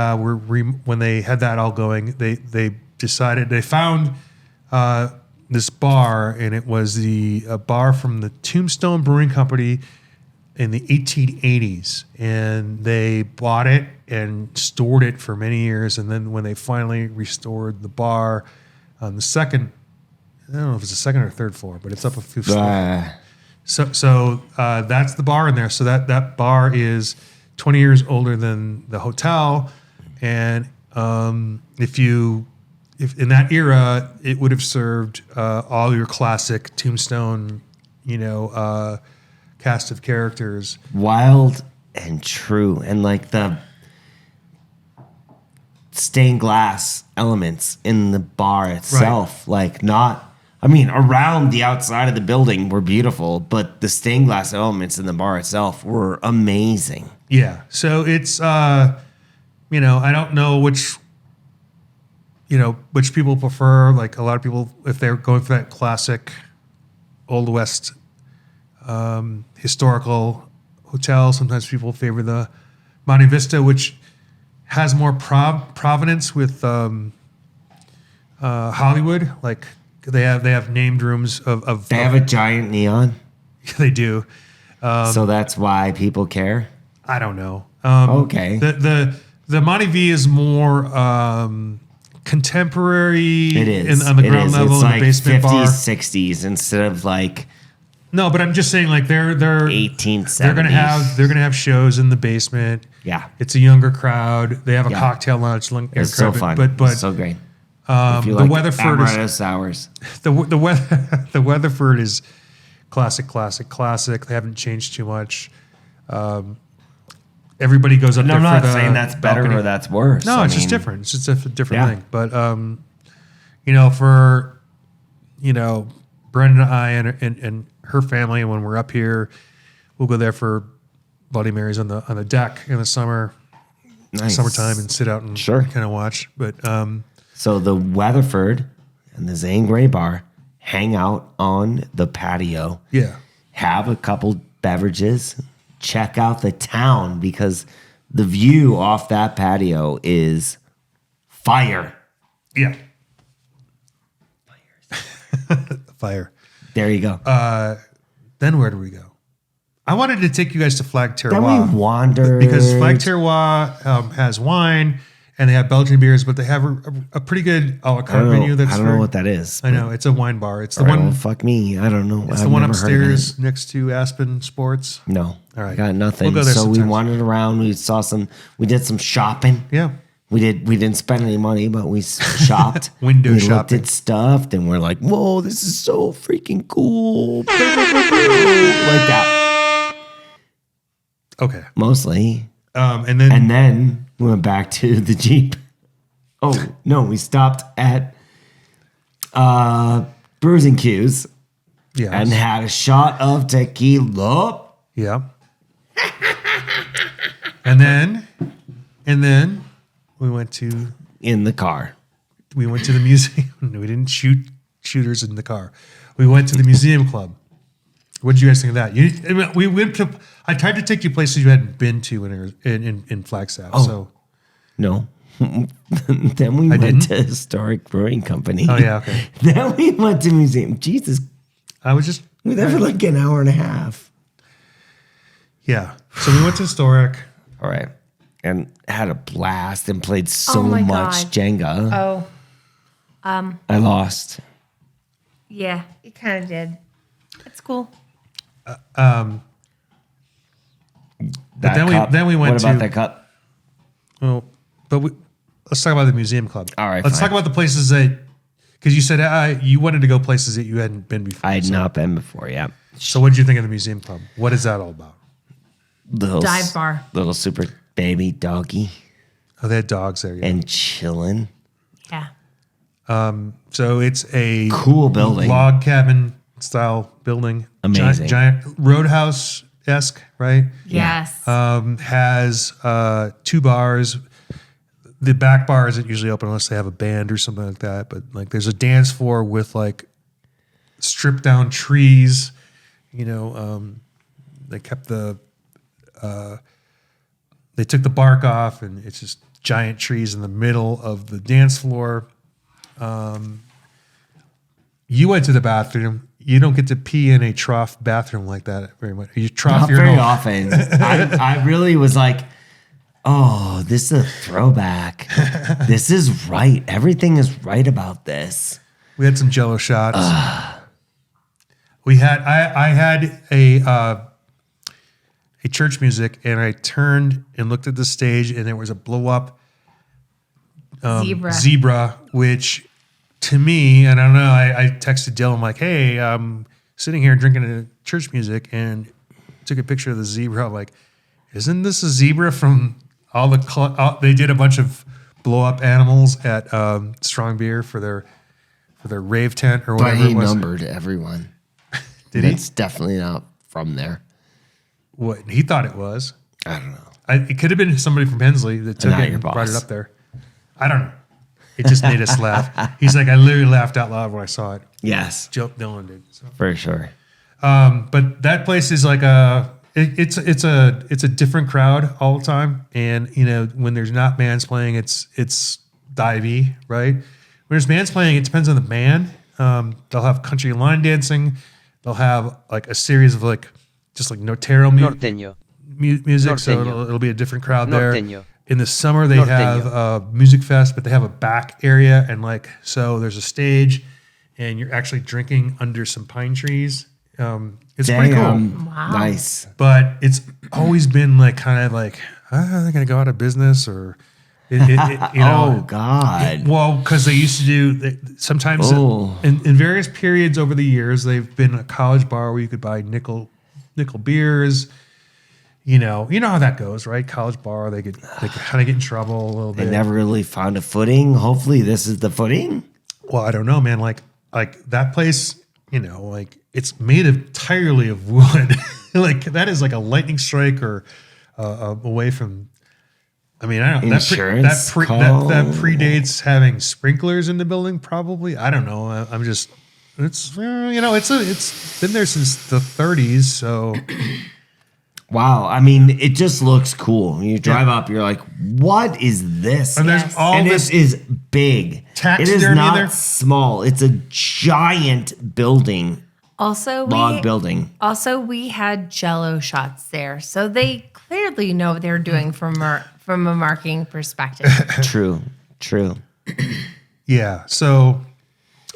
[SPEAKER 2] when they had that all going, they decided they found this bar, and it was a bar from the Tombstone Brewing Company in the 1880s, and they bought it and stored it for many years. And then when they finally restored the bar on the second, I don't know if it's the second or third floor, but it's up a few floors. So that's the bar in there. So that bar is 20 years older than the hotel, and if in that era, it would have served all your classic Tombstone, cast of characters.
[SPEAKER 1] Wild and true. And like the stained glass elements in the bar itself, around the outside of the building were beautiful, but the stained glass elements in the bar itself were amazing.
[SPEAKER 2] Yeah. So it's, I don't know which people prefer. Like a lot of people, if they're going for that classic Old West historical hotels. Sometimes people favor the Monte Vista, which has more provenance with Hollywood. Like they have named rooms of
[SPEAKER 1] They have a giant neon,
[SPEAKER 2] they do.
[SPEAKER 1] so that's why people care.
[SPEAKER 2] I don't know.
[SPEAKER 1] Okay.
[SPEAKER 2] The Monte V is more contemporary.
[SPEAKER 1] It is.
[SPEAKER 2] On the
[SPEAKER 1] It
[SPEAKER 2] ground
[SPEAKER 1] is.
[SPEAKER 2] level
[SPEAKER 1] It's
[SPEAKER 2] in
[SPEAKER 1] like
[SPEAKER 2] the basement
[SPEAKER 1] 50s,
[SPEAKER 2] bar.
[SPEAKER 1] 60s instead of like
[SPEAKER 2] No, but I'm just saying like they're
[SPEAKER 1] 1870s.
[SPEAKER 2] they're gonna have shows in the basement.
[SPEAKER 1] Yeah.
[SPEAKER 2] It's a younger crowd. They have a
[SPEAKER 1] Yeah.
[SPEAKER 2] cocktail lounge.
[SPEAKER 1] It's so fun.
[SPEAKER 2] But
[SPEAKER 1] so great. If you
[SPEAKER 2] the
[SPEAKER 1] like
[SPEAKER 2] Weatherford is
[SPEAKER 1] amaretto sours.
[SPEAKER 2] the Weatherford is classic. They haven't changed too much. Everybody goes up
[SPEAKER 1] No,
[SPEAKER 2] there.
[SPEAKER 1] I'm not
[SPEAKER 2] for the
[SPEAKER 1] saying that's better
[SPEAKER 2] balcony.
[SPEAKER 1] or that's worse.
[SPEAKER 2] No,
[SPEAKER 1] I
[SPEAKER 2] it's just
[SPEAKER 1] mean,
[SPEAKER 2] different. It's just a different
[SPEAKER 1] Yeah.
[SPEAKER 2] thing. But for Brenda and I and her family, when we're up here, we'll go there for Bloody Marys on the deck in the
[SPEAKER 1] Nice.
[SPEAKER 2] summertime and sit out and
[SPEAKER 1] Sure.
[SPEAKER 2] kind of watch. But
[SPEAKER 1] So the Weatherford and the Zane Grey Bar hang out on the patio,
[SPEAKER 2] yeah,
[SPEAKER 1] have a couple beverages, check out the town because the view off that patio is fire.
[SPEAKER 2] yeah, fire.
[SPEAKER 1] There you go.
[SPEAKER 2] Then where do we go? I wanted to take you guys to Flag
[SPEAKER 1] then
[SPEAKER 2] Terroir.
[SPEAKER 1] we wandered
[SPEAKER 2] Because Flag Terroir has wine and they have Belgian beers, but they have a pretty good a la
[SPEAKER 1] I
[SPEAKER 2] carte
[SPEAKER 1] don't
[SPEAKER 2] menu.
[SPEAKER 1] know,
[SPEAKER 2] that's
[SPEAKER 1] I don't know what that is.
[SPEAKER 2] I know it's a wine bar. It's the
[SPEAKER 1] All right,
[SPEAKER 2] one.
[SPEAKER 1] well, fuck me. I don't know.
[SPEAKER 2] It's
[SPEAKER 1] I've
[SPEAKER 2] the one
[SPEAKER 1] never heard of it.
[SPEAKER 2] upstairs next to Aspen Sports.
[SPEAKER 1] No.
[SPEAKER 2] All right.
[SPEAKER 1] I got nothing.
[SPEAKER 2] We'll go there
[SPEAKER 1] so we
[SPEAKER 2] sometimes.
[SPEAKER 1] wandered around. We saw we did some shopping.
[SPEAKER 2] Yeah.
[SPEAKER 1] We didn't spend any money, but we shopped.
[SPEAKER 2] Window
[SPEAKER 1] we
[SPEAKER 2] shopping.
[SPEAKER 1] looked at stuff and we're like, whoa, this is so freaking cool. Like that.
[SPEAKER 2] Okay.
[SPEAKER 1] Mostly.
[SPEAKER 2] And then
[SPEAKER 1] And then we went back to the Jeep. Oh, no, we stopped at Bruising Q's
[SPEAKER 2] yeah.
[SPEAKER 1] and had a shot of tequila.
[SPEAKER 2] yeah. and then we went to
[SPEAKER 1] In the car.
[SPEAKER 2] the museum. We didn't shoot shooters in the car. We went to the museum club. What did you guys think of that? We went to. I tried to take you places you hadn't been to in Flagstaff.
[SPEAKER 1] Oh.
[SPEAKER 2] So
[SPEAKER 1] No. Then we went
[SPEAKER 2] didn't?
[SPEAKER 1] to Historic Brewing Company.
[SPEAKER 2] Oh, yeah, okay.
[SPEAKER 1] Then we went to museum. Jesus,
[SPEAKER 2] I was just
[SPEAKER 1] we were there for like an hour and a half.
[SPEAKER 2] yeah. So we went to Historic.
[SPEAKER 1] All right. And had a blast and played so
[SPEAKER 3] Oh my
[SPEAKER 1] much
[SPEAKER 3] God.
[SPEAKER 1] Jenga.
[SPEAKER 3] Oh,
[SPEAKER 1] I lost.
[SPEAKER 3] yeah, it kind of did. It's cool.
[SPEAKER 1] That
[SPEAKER 2] then we-
[SPEAKER 1] cup.
[SPEAKER 2] then we went
[SPEAKER 1] What about
[SPEAKER 2] to-
[SPEAKER 1] that cup?
[SPEAKER 2] Well, but let's talk about the museum club.
[SPEAKER 1] All right,
[SPEAKER 2] Let's
[SPEAKER 1] fine.
[SPEAKER 2] talk about the places that because you said you wanted to go places that you hadn't been before.
[SPEAKER 1] I had
[SPEAKER 2] so,
[SPEAKER 1] not been before, yeah.
[SPEAKER 2] So what did you think of the museum club? What is that all about?
[SPEAKER 1] Little
[SPEAKER 3] Dive bar.
[SPEAKER 1] Little super baby doggy
[SPEAKER 2] Oh, they had dogs there. Yeah.
[SPEAKER 1] and chilling.
[SPEAKER 3] Yeah.
[SPEAKER 2] So it's a
[SPEAKER 1] Cool building.
[SPEAKER 2] log cabin style building.
[SPEAKER 1] Amazing.
[SPEAKER 2] Giant Roadhouse esque, right?
[SPEAKER 3] Yes.
[SPEAKER 2] Has 2 bars. The back bar isn't usually open unless they have a band or something like that. But like, there's a dance floor with like stripped down trees. They kept they took the bark off, and it's just giant trees in the middle of the dance floor. You went to the bathroom. You don't get to pee in a trough bathroom like that very much. You trough
[SPEAKER 1] Not
[SPEAKER 2] your
[SPEAKER 1] very
[SPEAKER 2] own-
[SPEAKER 1] often. I really was like, oh, this is a throwback. This is right. Everything is right about this.
[SPEAKER 2] We had some Jello shots. We had I had a church music, and I turned and looked at the stage, and there was a blow up zebra, which to me, and I don't know, I texted Dylan like, hey, I'm sitting here drinking a church music, and took a picture of the zebra. I'm like, isn't this a zebra from all the they did a bunch of blow up animals at Strong Beer for their rave tent or
[SPEAKER 1] But
[SPEAKER 2] whatever
[SPEAKER 1] he
[SPEAKER 2] it was.
[SPEAKER 1] numbered everyone.
[SPEAKER 2] Did he?
[SPEAKER 1] That's definitely not from there.
[SPEAKER 2] What he thought it was.
[SPEAKER 1] I don't know.
[SPEAKER 2] It could have been somebody from Hensley that took
[SPEAKER 1] Not
[SPEAKER 2] it
[SPEAKER 1] your
[SPEAKER 2] and brought it
[SPEAKER 1] boss.
[SPEAKER 2] up there. I don't know. It just made us laugh. He's like, I literally laughed out loud when I saw it.
[SPEAKER 1] Yes,
[SPEAKER 2] Joe Dylan did. So.
[SPEAKER 1] for sure.
[SPEAKER 2] But that place is like it's a different crowd all the time. And when there's not bands playing, it's divey, right? When there's bands playing, it depends on the band. They'll have country line dancing. They'll have like a series of just Notero
[SPEAKER 5] Norteño.
[SPEAKER 2] music, so
[SPEAKER 5] Norteño.
[SPEAKER 2] it'll be a different crowd there.
[SPEAKER 5] Norteño.
[SPEAKER 2] In the summer, they
[SPEAKER 5] Norteño.
[SPEAKER 2] have Music Fest, but they have a back area, and so there's a stage, and you're actually drinking under some pine trees. It's pretty cool,
[SPEAKER 3] Wow.
[SPEAKER 1] Nice.
[SPEAKER 2] but it's always been kind of they're gonna go out of business, or
[SPEAKER 1] Oh God.
[SPEAKER 2] well, because they used to do sometimes
[SPEAKER 1] Oh.
[SPEAKER 2] in various periods over the years, they've been a college bar where you could buy nickel beers. You know how that goes, right? College bar, they could kind of get in trouble a little
[SPEAKER 1] They
[SPEAKER 2] bit.
[SPEAKER 1] never really found a footing. Hopefully, this is the footing.
[SPEAKER 2] Well, I don't know, man. Like that place, it's made entirely of wood. That is like a lightning strike or away from. I mean, I don't.
[SPEAKER 1] Insurance
[SPEAKER 2] That
[SPEAKER 1] call.
[SPEAKER 2] predates having sprinklers in the building. Probably, I don't know. I'm just. It's it's been there since the 30s. So
[SPEAKER 1] Wow. I mean, it just looks cool. You drive up, you're like, what is this?
[SPEAKER 2] and there's
[SPEAKER 3] Yes.
[SPEAKER 2] all
[SPEAKER 1] And
[SPEAKER 2] this.
[SPEAKER 1] it is big. It is
[SPEAKER 2] Taxidermy
[SPEAKER 1] not
[SPEAKER 2] there?
[SPEAKER 1] small. It's a giant building,
[SPEAKER 3] Also,
[SPEAKER 1] log building.
[SPEAKER 3] we had Jello shots there, so they clearly know what they're doing from a marketing perspective.
[SPEAKER 1] True.
[SPEAKER 2] Yeah. So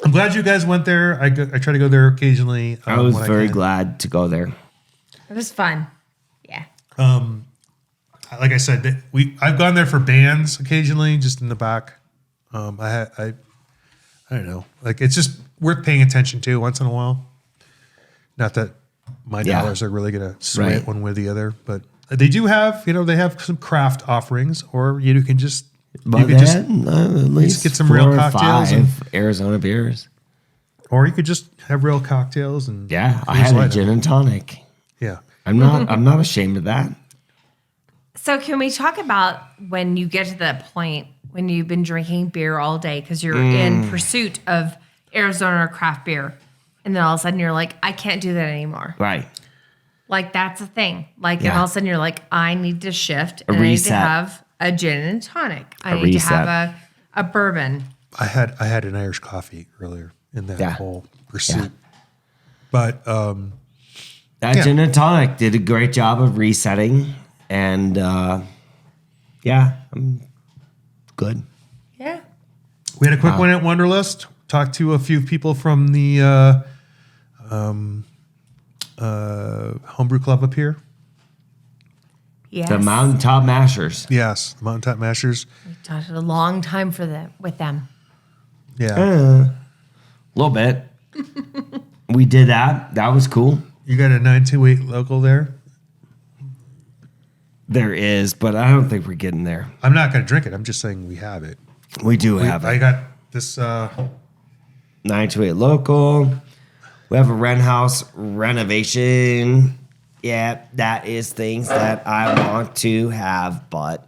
[SPEAKER 2] I'm glad you guys went there. I try to go there occasionally.
[SPEAKER 1] I was
[SPEAKER 2] when
[SPEAKER 1] very
[SPEAKER 2] can.
[SPEAKER 1] glad to go there.
[SPEAKER 3] It was fun. Yeah.
[SPEAKER 2] Like I said, I've gone there for bands occasionally, just in the back. I don't know. It's just worth paying attention to once in a while. Not that my
[SPEAKER 1] Yeah.
[SPEAKER 2] dollars are really going to sway
[SPEAKER 1] Right.
[SPEAKER 2] it one way or the other, but they do have, they have some craft offerings, or you can just
[SPEAKER 1] But they had, at least
[SPEAKER 2] get some real
[SPEAKER 1] 4 or
[SPEAKER 2] cocktails
[SPEAKER 1] 5 Arizona beers.
[SPEAKER 2] or you could just have real cocktails and
[SPEAKER 1] Yeah, I
[SPEAKER 2] freeze
[SPEAKER 1] had a
[SPEAKER 2] light
[SPEAKER 1] gin
[SPEAKER 2] them.
[SPEAKER 1] and tonic.
[SPEAKER 2] Yeah.
[SPEAKER 1] I'm not ashamed of that.
[SPEAKER 3] So can we talk about when you get to that point when you've been drinking beer all day because you're in pursuit of Arizona craft beer, and then all of a sudden you're like, I can't do that anymore.
[SPEAKER 1] Right.
[SPEAKER 3] Like that's a thing. And
[SPEAKER 1] Yeah.
[SPEAKER 3] all of a sudden you're like, I need to shift and I need to
[SPEAKER 1] reset.
[SPEAKER 3] have a gin and tonic. I
[SPEAKER 1] A
[SPEAKER 3] need to
[SPEAKER 1] reset.
[SPEAKER 3] have a bourbon.
[SPEAKER 2] I had an Irish coffee earlier in that
[SPEAKER 1] Yeah.
[SPEAKER 2] whole pursuit. But
[SPEAKER 1] That
[SPEAKER 2] Yeah.
[SPEAKER 1] gin and tonic did a great job of resetting, and I'm good.
[SPEAKER 3] Yeah.
[SPEAKER 2] we had a quick one at Wanderlust. Talked to a few people from the homebrew club up here.
[SPEAKER 3] Yes.
[SPEAKER 1] The Mountaintop Mashers.
[SPEAKER 2] Yes, Mountaintop Mashers.
[SPEAKER 3] We talked a long time with them.
[SPEAKER 2] Yeah,
[SPEAKER 1] A little bit. We did that. That was cool.
[SPEAKER 2] you got a 928 local there.
[SPEAKER 1] There is, but I don't think we're getting there.
[SPEAKER 2] I'm not going to drink it. I'm just saying we have it.
[SPEAKER 1] We do have
[SPEAKER 2] I
[SPEAKER 1] it.
[SPEAKER 2] got this.
[SPEAKER 1] 928 local. We have a rent house renovation. Yeah, that is things that I want to have, but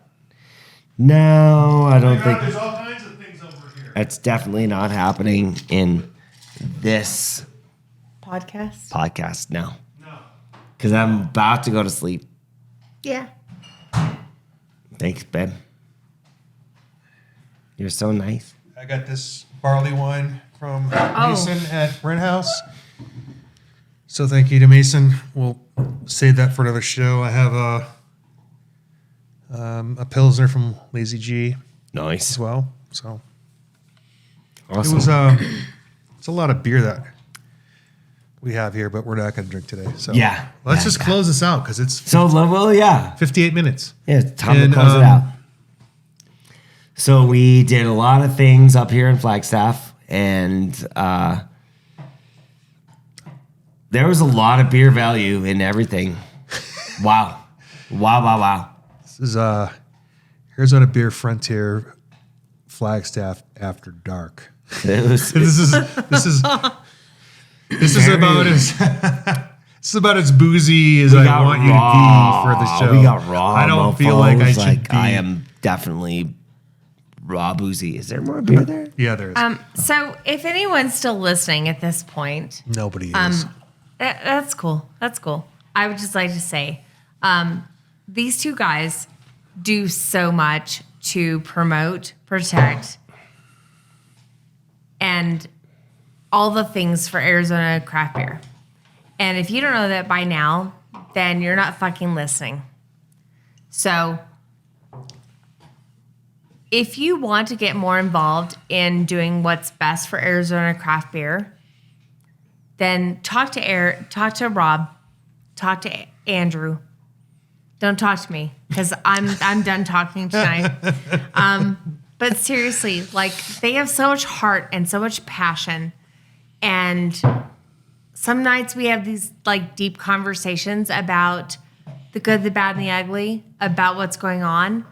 [SPEAKER 1] no, I don't think
[SPEAKER 2] There's all kinds of things over here.
[SPEAKER 1] that's definitely not happening in this
[SPEAKER 3] Podcast?
[SPEAKER 1] podcast now.
[SPEAKER 2] No.
[SPEAKER 1] Because I'm about to go to sleep.
[SPEAKER 3] Yeah.
[SPEAKER 1] Thanks, Ben. You're so nice.
[SPEAKER 2] I got this barley wine from Mason at Rent House. So thank you to Mason. We'll save that for another show. I have a Pilsner from Lazy G
[SPEAKER 1] Nice.
[SPEAKER 2] as well. So
[SPEAKER 1] Awesome.
[SPEAKER 2] it was it's a lot of beer that we have here, but we're not going to drink today. So
[SPEAKER 1] Yeah.
[SPEAKER 2] let's
[SPEAKER 1] Yeah,
[SPEAKER 2] just
[SPEAKER 1] yeah.
[SPEAKER 2] close this out because it's
[SPEAKER 1] So, well, yeah.
[SPEAKER 2] 58 minutes.
[SPEAKER 1] Yeah, it's time
[SPEAKER 2] And,
[SPEAKER 1] to close it out. So we did a lot of things up here in Flagstaff, and there was a lot of beer value in everything. Wow.
[SPEAKER 2] This is Arizona Beer Frontier Flagstaff After Dark.
[SPEAKER 1] It was,
[SPEAKER 2] This is about as this is about as boozy as I
[SPEAKER 1] got
[SPEAKER 2] want you
[SPEAKER 1] raw.
[SPEAKER 2] to be for the show.
[SPEAKER 1] We got raw.
[SPEAKER 2] I don't feel like I
[SPEAKER 1] mofos.
[SPEAKER 2] should be.
[SPEAKER 1] I am definitely raw boozy. Is there more beer there?
[SPEAKER 2] Yeah, there is.
[SPEAKER 3] So if anyone's still listening at this point,
[SPEAKER 2] Nobody is.
[SPEAKER 3] That's cool. That's cool. I would just like to say, these two guys do so much to promote, protect, and all the things for Arizona craft beer. And if you don't know that by now, then you're not fucking listening. So if you want to get more involved in doing what's best for Arizona craft beer, then talk to Rob, talk to Andrew. Don't talk to me because I'm done talking tonight. But seriously, like they have so much heart and so much passion, and some nights we have these like deep conversations about the good, the bad, and the ugly, about what's going on.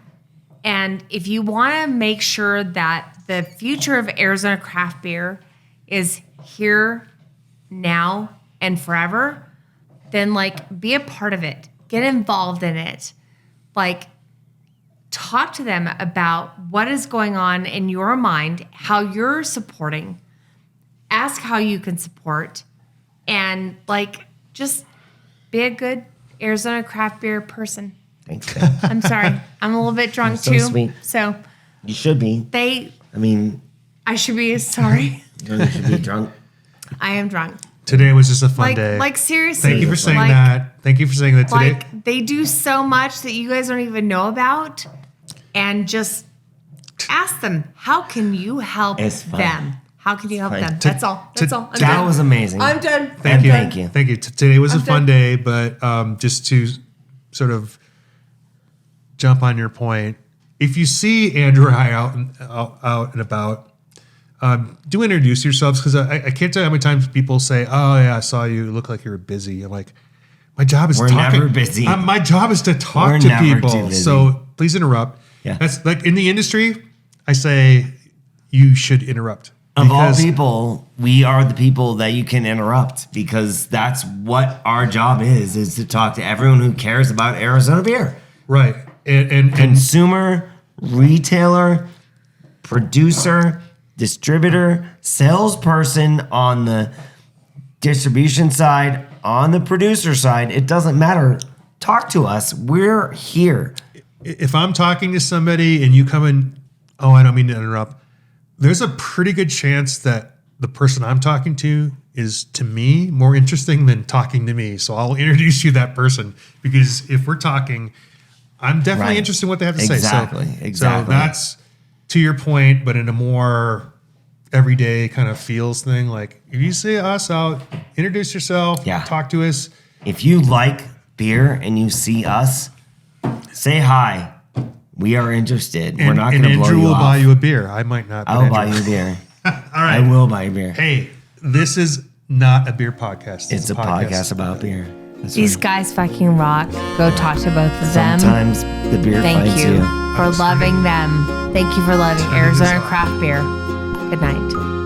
[SPEAKER 3] And if you want to make sure that the future of Arizona craft beer is here, now, and forever, then like be a part of it. Get involved in it. Like talk to them about what is going on in your mind, how you're supporting. Ask how you can support, and like just be a good Arizona craft beer person.
[SPEAKER 1] Thanks, Deb.
[SPEAKER 3] I'm sorry. I'm a little bit drunk
[SPEAKER 1] so
[SPEAKER 3] too.
[SPEAKER 1] sweet.
[SPEAKER 3] So
[SPEAKER 1] You should be.
[SPEAKER 3] I should be sorry.
[SPEAKER 1] You should be drunk.
[SPEAKER 3] I am drunk.
[SPEAKER 2] Today was just a fun day.
[SPEAKER 3] Like seriously.
[SPEAKER 2] Thank you for saying
[SPEAKER 3] like,
[SPEAKER 2] that. Thank you for saying that today.
[SPEAKER 3] Like they do so much that you guys don't even know about, and just ask them, how can you help
[SPEAKER 1] It's fun.
[SPEAKER 3] them? How can you help
[SPEAKER 1] fun.
[SPEAKER 3] them? That's all. That's all. I'm
[SPEAKER 1] That
[SPEAKER 3] done.
[SPEAKER 1] was amazing.
[SPEAKER 3] I'm done.
[SPEAKER 2] Thank you.
[SPEAKER 1] Thank you.
[SPEAKER 2] Thank you. Today was a fun
[SPEAKER 3] done.
[SPEAKER 2] day, but just to sort of jump on your point, if you see Andrew and I out and about, do introduce yourselves, because I can't tell you how many times people say, "Oh yeah, I saw you. You look like you were busy." I'm like, my job is
[SPEAKER 1] We're
[SPEAKER 2] talking.
[SPEAKER 1] never busy.
[SPEAKER 2] My job is to talk
[SPEAKER 1] We're
[SPEAKER 2] to
[SPEAKER 1] never
[SPEAKER 2] people.
[SPEAKER 1] too busy.
[SPEAKER 2] So please interrupt.
[SPEAKER 1] Yeah.
[SPEAKER 2] That's like in the industry. I say you should interrupt.
[SPEAKER 1] Of all
[SPEAKER 2] because-
[SPEAKER 1] people, we are the people that you can interrupt, because that's what our job is to talk to everyone who cares about Arizona beer.
[SPEAKER 2] right, and
[SPEAKER 1] Consumer, retailer, producer, distributor, salesperson on the distribution side, on the producer side, it doesn't matter. Talk to us. We're here.
[SPEAKER 2] if I'm talking to somebody and you come in, oh, I don't mean to interrupt, there's a pretty good chance that the person I'm talking to is, to me, more interesting than talking to me. So I'll introduce you to that person, because if we're talking, I'm definitely
[SPEAKER 1] Right.
[SPEAKER 2] interested in what they have to
[SPEAKER 1] Exactly,
[SPEAKER 2] say. So
[SPEAKER 1] exactly.
[SPEAKER 2] that's to your point, but in a more everyday kind of feels thing. Like if you see us out, introduce yourself,
[SPEAKER 1] Yeah.
[SPEAKER 2] talk to us.
[SPEAKER 1] If you like beer and you see us, say hi. We are interested. We're not going to blow
[SPEAKER 2] Andrew
[SPEAKER 1] you
[SPEAKER 2] will
[SPEAKER 1] off.
[SPEAKER 2] buy you a beer. I might not. but
[SPEAKER 1] I will buy
[SPEAKER 2] Andrew-
[SPEAKER 1] you a beer.
[SPEAKER 2] All right.
[SPEAKER 1] I will buy you a beer.
[SPEAKER 2] Hey, this is not a beer podcast.
[SPEAKER 1] It's a podcast about beer. That's
[SPEAKER 3] These
[SPEAKER 1] right.
[SPEAKER 3] guys fucking rock. Go talk to both of them.
[SPEAKER 1] Sometimes the beer
[SPEAKER 3] Thank
[SPEAKER 1] fights
[SPEAKER 3] you
[SPEAKER 1] you.
[SPEAKER 3] for loving them. Thank you for loving
[SPEAKER 2] Turning this
[SPEAKER 3] Arizona
[SPEAKER 2] off.
[SPEAKER 3] craft beer. Good night.